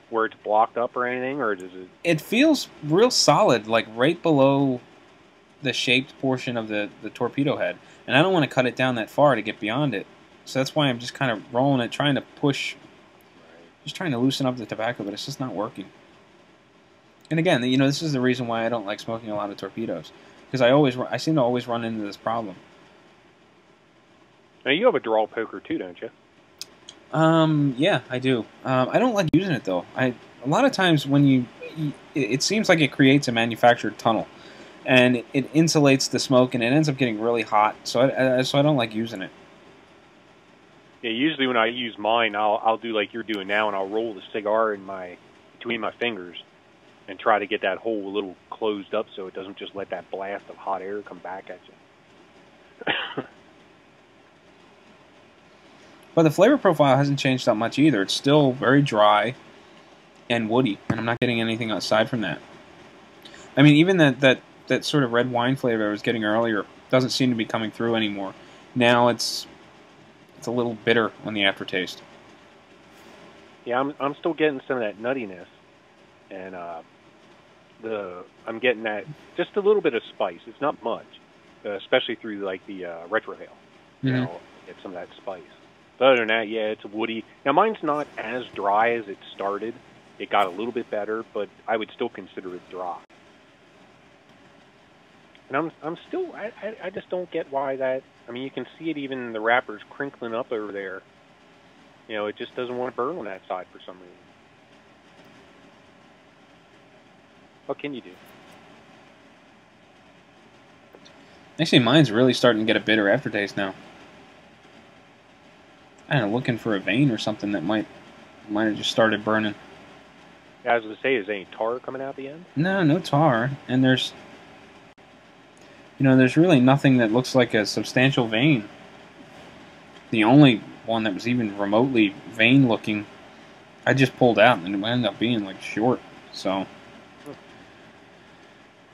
Where it's blocked up or anything, or does it...
It feels real solid, like right below the shaped portion of the torpedo head. And I don't want to cut it down that far to get beyond it. So that's why I'm just kind of rolling it, trying to push, just trying to loosen up the tobacco, but it's just not working. And again, this is the reason why I don't like smoking a lot of torpedoes. Because I seem to always run into this problem.
Now, you have a draw poker too, don't you?
Yeah, I do. I don't like using it, though. A lot of times when it seems like it creates a manufactured tunnel. And it insulates the smoke, and it ends up getting really hot. So I don't like using it.
Yeah, usually when I use mine, I'll do like you're doing now, and I'll roll the cigar between my fingers and try to get that hole a little closed up so it doesn't just let that blast of hot air come back at you.
But the flavor profile hasn't changed that much either. It's still very dry and woody, and I'm not getting anything aside from that. I mean, even that sort of red wine flavor I was getting earlier doesn't seem to be coming through anymore. Now it's a little bitter on the aftertaste.
Yeah, I'm still getting some of that nuttiness, and I'm getting that just a little bit of spice. It's not much, especially through like the retrohale.
Mm-hmm.
Get some of that spice. But other than that, yeah, it's woody. Now mine's not as dry as it started. It got a little bit better, but I would still consider it dry. And I'm still, I just don't get why that, I mean, you can see it even in the wrappers crinkling up over there. It just doesn't want to burn on that side for some reason. What can you do?
Actually, mine's really starting to get a bitter aftertaste now. I don't know, looking for a vein or something that might have just started burning.
Yeah, I was going to say, is there any tar coming out the end?
No tar. And there's really nothing that looks like a substantial vein. The only one that was even remotely vein-looking, I just pulled out, and it ended up being, like, short. So,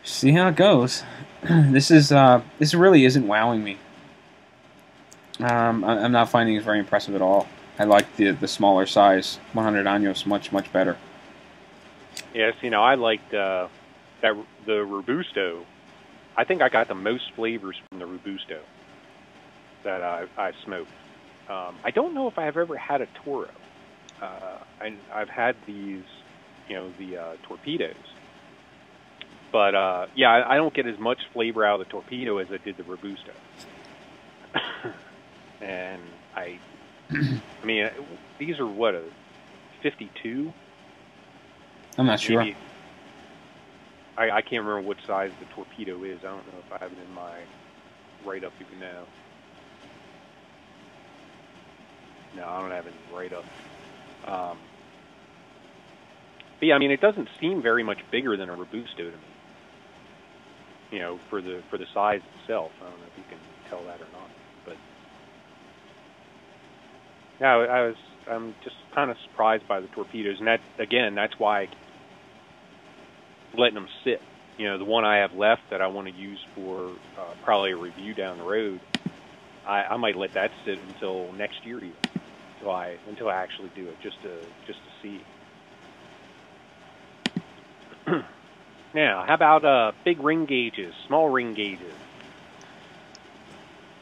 see how it goes. This really isn't wowing me. I'm not finding it very impressive at all. I like the smaller size 100 Años much better.
Yes, I liked the Robusto. I think I got the most flavors from the Robusto that I've smoked. I don't know if I've ever had a Toro. I've had these, the torpedoes. But, yeah, I don't get as much flavor out of the torpedo as I did the Robusto. And I mean, these are what, a 52?
I'm not sure.
Maybe, I can't remember what size the torpedo is. I don't know if I have it in my write-up even now. No, I don't have it in write-up. But yeah, I mean, it doesn't seem very much bigger than a Robusto to me. For the size itself. I don't know if you can tell that or not. But yeah, I'm just kind of surprised by the torpedoes, and that's why I'm letting them sit the one I have left that I want to use for probably a review down the road, I might let that sit until next year even, until I actually do it, just to see. Now, how about big ring gauges, small ring gauges?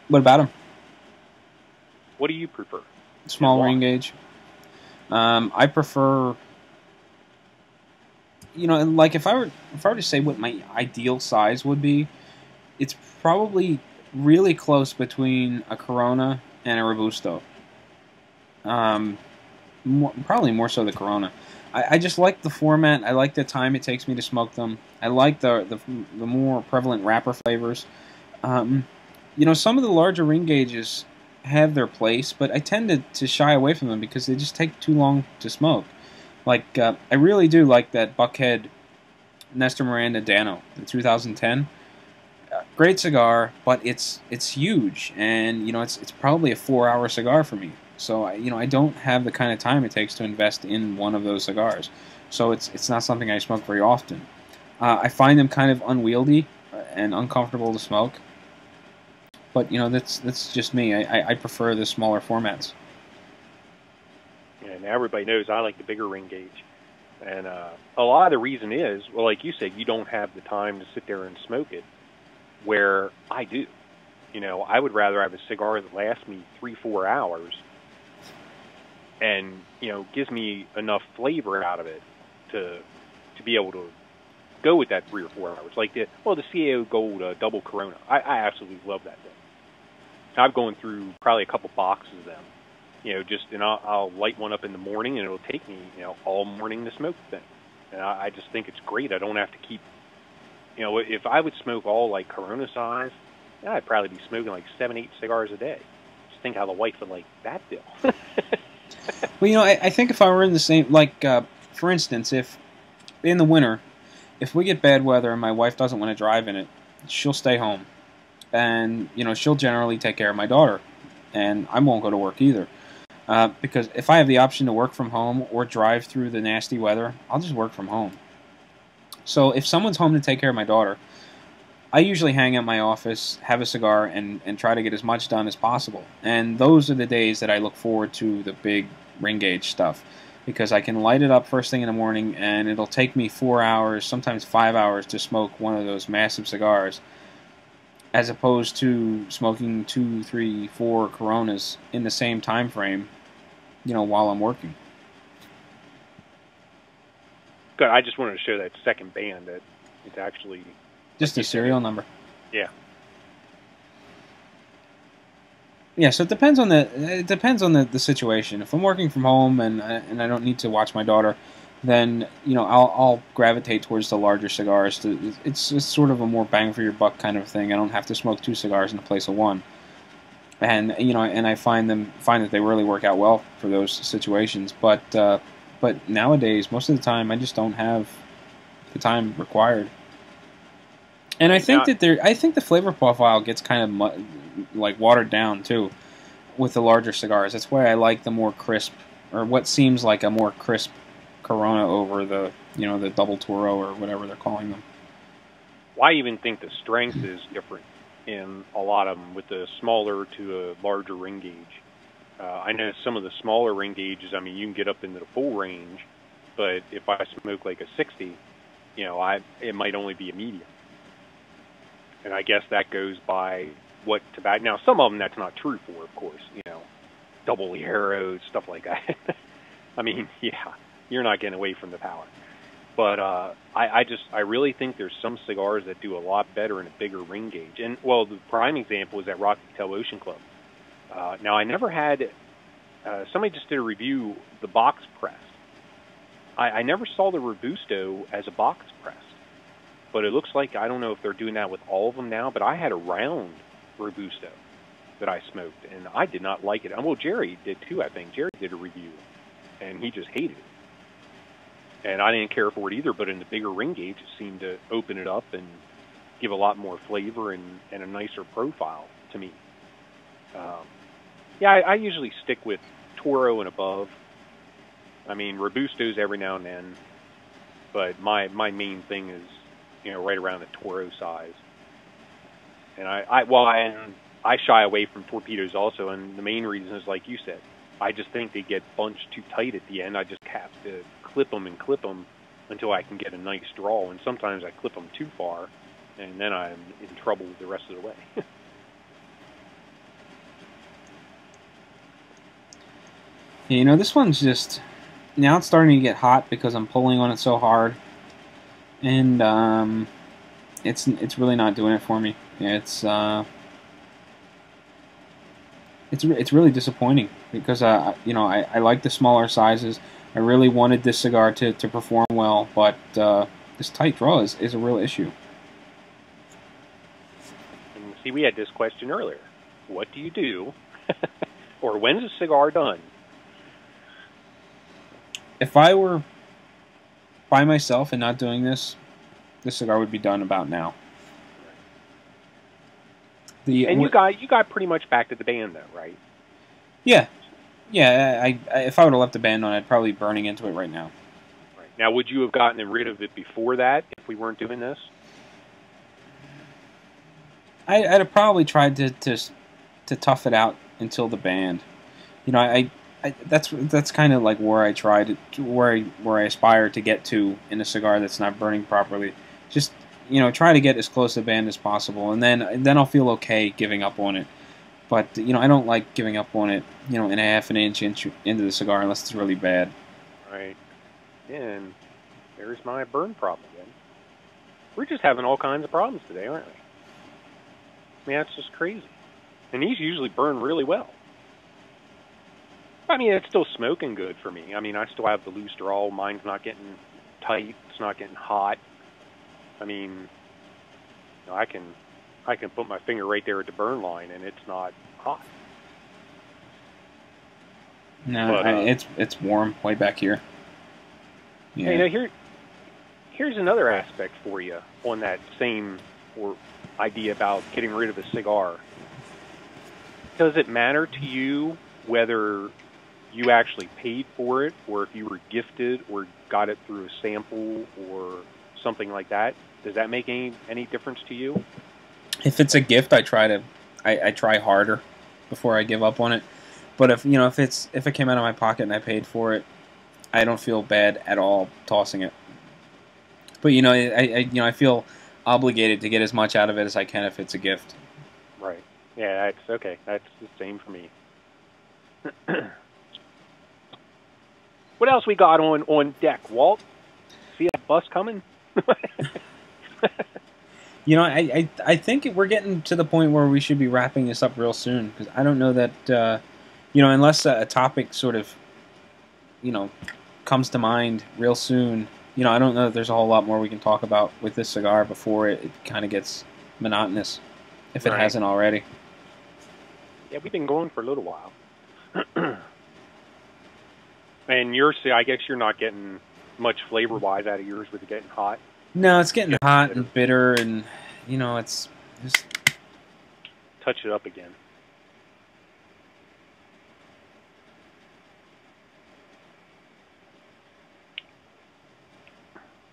What about them?
What do you prefer?
Small ring gauge. I prefer, like if I were to say what my ideal size would be, it's probably really close between a Corona and a Robusto. Probably more so the Corona. I just like the format. I like the time it takes me to smoke them. I like the more prevalent wrapper flavors. Some of the larger ring gauges have their place, but I tend to shy away from them because they just take too long to smoke. Like, I really do like that Buckhead Nestor Miranda Dano, the 2010. Great cigar, but it's huge, and it's probably a 4-hour cigar for me. So I don't have the kind of time it takes to invest in one of those cigars. So it's not something I smoke very often. I find them kind of unwieldy and uncomfortable to smoke. But that's just me. I prefer the smaller formats.
And everybody knows I like the bigger ring gauge. And a lot of the reason is, well, like you said, you don't have the time to sit there and smoke it, where I do. I would rather have a cigar that lasts me 3-4 hours and, gives me enough flavor out of it to be able to go with that 3 or 4 hours. Like the CAO Gold Double Corona. I absolutely love that thing. I've gone through probably a couple boxes of them. And I'll light one up in the morning, and it'll take me, all morning to smoke the thing. And I just think it's great. I don't have to keep, if I would smoke all like Corona size, I'd probably be smoking like 7-8 cigars a day. Just think how the wife would like that deal.
Well, I think if I were in the same, like, for instance, if in the winter, if we get bad weather and my wife doesn't want to drive in it, she'll stay home. And, she'll generally take care of my daughter. And I won't go to work either. Because if I have the option to work from home or drive through the nasty weather, I'll just work from home. So if someone's home to take care of my daughter, I usually hang at my office, have a cigar, and try to get as much done as possible. And those are the days that I look forward to the big ring gauge stuff. Because I can light it up first thing in the morning, and it'll take me 4 hours, sometimes 5 hours, to smoke one of those massive cigars, as opposed to smoking 2, 3, 4 Coronas in the same time frame, while I'm working.
Good. I just wanted to show that second band that it's actually
just a serial number.
Yeah.
Yeah. So it depends on the situation. If I'm working from home and I don't need to watch my daughter, then I'll gravitate towards the larger cigars. It's sort of a more bang for your buck kind of thing. I don't have to smoke 2 cigars in the place of 1, and and I find that they really work out well for those situations. But nowadays, most of the time, I just don't have the time required. And I think I think the flavor profile gets kind of like watered down too with the larger cigars. That's why I like the more crisp, or what seems like a more crisp Corona over the the double Toro or whatever they're calling them.
Well, I even think the strength is different in a lot of them with the smaller to a larger ring gauge. I know some of the smaller ring gauges, I mean, you can get up into the full range, but if I smoke like a 60, it might only be a medium. And I guess that goes by what tobacco. Now, some of them that's not true for, of course, double arrows, stuff like that. I mean, yeah, you're not getting away from the power. But I really think there's some cigars that do a lot better in a bigger ring gauge. And, well, the prime example is that Rocky Tail Ocean Club. Now, I never had, somebody just did a review, the box press. I never saw the Robusto as a box press. But it looks like, I don't know if they're doing that with all of them now, but I had a round Robusto that I smoked, and I did not like it. Well, Jerry did too, I think. Jerry did a review, and he just hated it. And I didn't care for it either, but in the bigger ring gauge, it seemed to open it up and give a lot more flavor and a nicer profile to me. Yeah, I usually stick with Toro and above. I mean, Robustos every now and then, but my main thing is right around the Toro size. And I shy away from torpedoes also, and the main reason is like you said. I just think they get bunched too tight at the end. I just have to clip them until I can get a nice draw, and sometimes I clip them too far, and then I'm in trouble the rest of the way.
Yeah, this one's just, now it's starting to get hot because I'm pulling on it so hard, and it's really not doing it for me. It's really disappointing because I like the smaller sizes. I really wanted this cigar to perform well, but this tight draw is a real issue.
And see, we had this question earlier. What do you do? Or when's a cigar done?
If I were by myself and not doing this cigar would be done about now.
And you got pretty much back to the band though, right?
Yeah. If I would have left the band on, I'd probably be burning into it right now.
Right. Now, would you have gotten rid of it before that if we weren't doing this?
I'd have probably tried to tough it out until the band. That's kind of like where I tried where I aspire to get to in a cigar that's not burning properly. Just try to get as close to the band as possible, and then I'll feel okay giving up on it. But I don't like giving up on it, in a half an inch into the cigar unless it's really bad.
Right. And there's my burn problem again. We're just having all kinds of problems today, aren't we? I mean, that's just crazy. And these usually burn really well. I mean, it's still smoking good for me. I mean, I still have the loose draw. Mine's not getting tight. It's not getting hot. I mean, I can put my finger right there at the burn line, and it's not hot.
No, but, it's warm way back here. Yeah.
Hey, here's another aspect for you on that same idea about getting rid of a cigar. Does it matter to you whether you actually paid for it, or if you were gifted, or got it through a sample, or something like that? Does that make any difference to you?
If it's a gift, I try harder before I give up on it. But if it came out of my pocket and I paid for it, I don't feel bad at all tossing it. But I feel obligated to get as much out of it as I can if it's a gift.
Right. Yeah, that's okay. That's the same for me. What else we got on deck, Walt? See that bus coming?
I think we're getting to the point where we should be wrapping this up real soon, because I don't know that, unless a topic sort of, comes to mind real soon, I don't know that there's a whole lot more we can talk about with this cigar before it kind of gets monotonous, if it hasn't already.
Yeah, we've been going for a little while. And I guess you're not getting much flavor-wise out of yours with it getting hot.
No, it's getting hot and bitter, and it's just
touch it up again.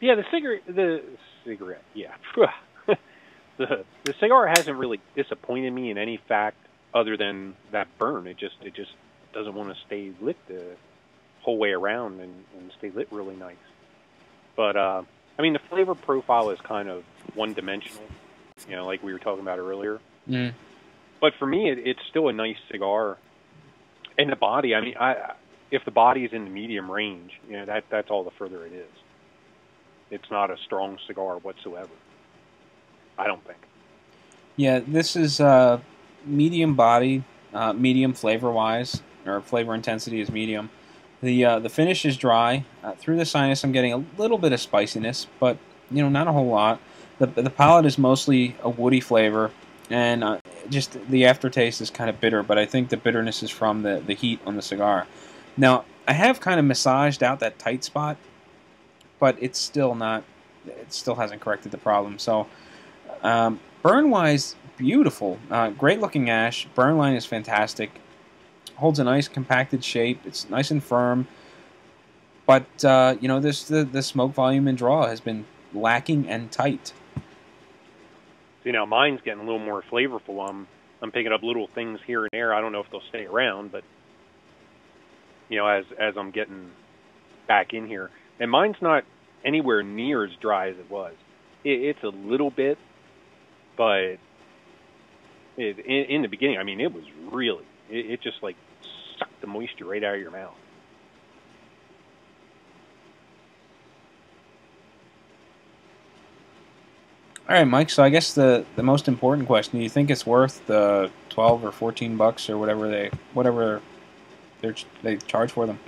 Yeah, the cigarette. Yeah, the cigar hasn't really disappointed me in any fact other than that burn. It just doesn't want to stay lit the whole way around and stay lit really nice. But I mean, the flavor profile is kind of one-dimensional, like we were talking about earlier.
Mm.
But for me, it's still a nice cigar. And the body, I mean, if the body is in the medium range, that's all the further it is. It's not a strong cigar whatsoever, I don't think.
Yeah, this is medium body, medium flavor-wise, or flavor intensity is medium. The finish is dry. Through the sinus, I'm getting a little bit of spiciness, but not a whole lot. The palate is mostly a woody flavor, and just the aftertaste is kind of bitter. But I think the bitterness is from the heat on the cigar. Now, I have kind of massaged out that tight spot, but it's still not. It still hasn't corrected the problem. So, burn-wise, beautiful, great-looking ash. Burn line is fantastic. Holds a nice compacted shape. It's nice and firm, but the smoke volume and draw has been lacking and tight.
See, now mine's getting a little more flavorful. I'm picking up little things here and there. I don't know if they'll stay around, but as I'm getting back in here, and mine's not anywhere near as dry as it was. It's a little bit, but in the beginning, I mean, it was really, it just like sucked the moisture right out of your mouth.
All right, Mike. So I guess the most important question: do you think it's worth the $12 or $14 or whatever they charge for them?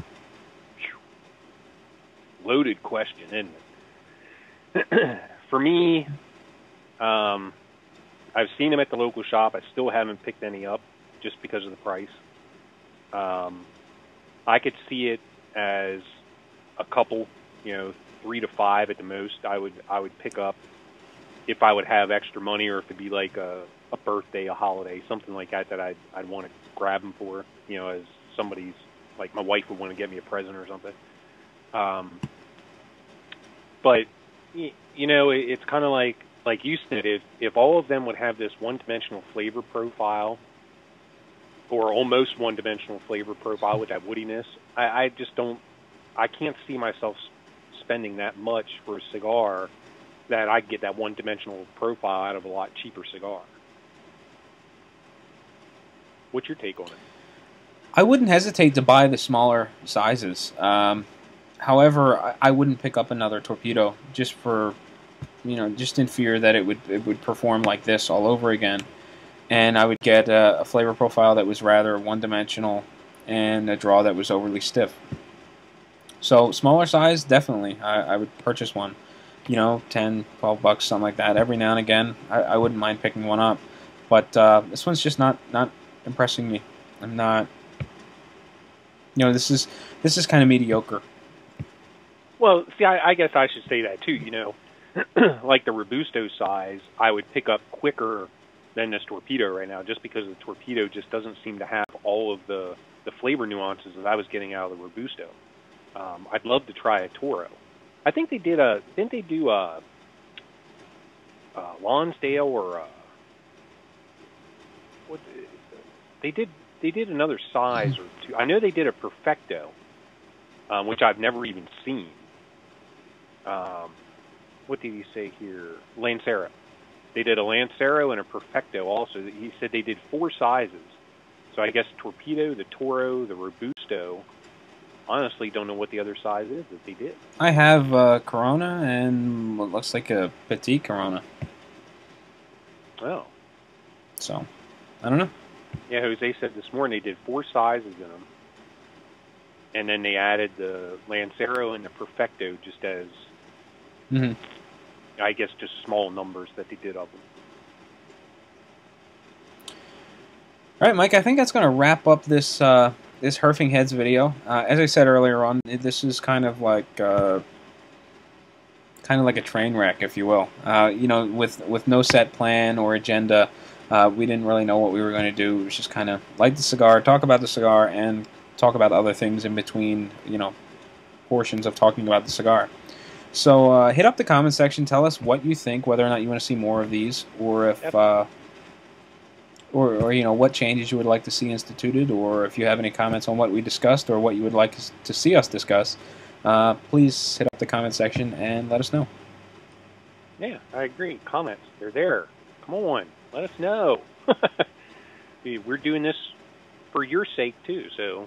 Loaded question, isn't it? For me, I've seen them at the local shop. I still haven't picked any up just because of the price. I could see it as a couple, 3 to 5 at the most. I would pick up if I would have extra money, or if it'd be like a birthday, a holiday, something like that I'd want to grab them for. As somebody's, like my wife would want to get me a present or something. But it's kind of like you said, if all of them would have this one-dimensional flavor profile, or almost one-dimensional flavor profile with that woodiness, I just don't. I can't see myself spending that much for a cigar that I'd get that one-dimensional profile out of a lot cheaper cigar. What's your take on it?
I wouldn't hesitate to buy the smaller sizes. However, I wouldn't pick up another Torpedo just for, just in fear that it would perform like this all over again, and I would get a flavor profile that was rather one-dimensional and a draw that was overly stiff. So smaller size, definitely, I would purchase one. $10, $12, something like that. Every now and again, I wouldn't mind picking one up, but this one's just not impressing me. I'm not. This is kind of mediocre.
Well, see, I guess I should say that too. Like the Robusto size, I would pick up quicker than this Torpedo right now, just because the Torpedo just doesn't seem to have all of the flavor nuances that I was getting out of the Robusto. I'd love to try a Toro. I think they did didn't they do a Lonsdale or what? They did another size or two. I know they did a Perfecto, which I've never even seen. What did he say here? Lancero. They did a Lancero and a Perfecto also. He said they did 4 sizes. So I guess Torpedo, the Toro, the Robusto. Honestly, don't know what the other size is that they did.
I have Corona and what looks like a Petite Corona.
Oh.
So, I don't know.
Yeah, Jose said this morning they did 4 sizes in them. And then they added the Lancero and the Perfecto just as, I guess, just small numbers that they did of them.
All right, Mike, I think that's going to wrap up this this Herfing Heads video. As I said earlier on, this is kind of like a train wreck, if you will. With no set plan or agenda, we didn't really know what we were going to do. It was just kind of light the cigar, talk about the cigar, and talk about other things in between, portions of talking about the cigar. So hit up the comment section, tell us what you think, whether or not you want to see more of these, or if or what changes you would like to see instituted, or if you have any comments on what we discussed or what you would like to see us discuss, please hit up the comment section and let us know.
Yeah, I agree. Comments, they're there. Come on, let us know. We're doing this for your sake too, so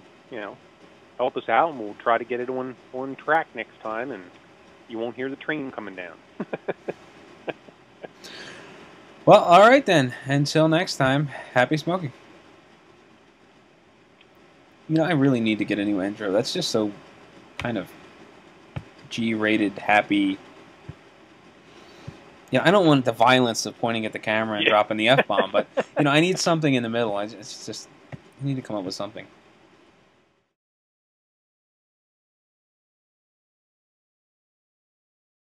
help us out, and we'll try to get it on track next time, and you won't hear the train coming down.
Well, all right then. Until next time, happy smoking. I really need to get a new intro. That's just so kind of G-rated, happy. I don't want the violence of pointing at the camera and dropping the F-bomb, but I need something in the middle. I need to come up with something.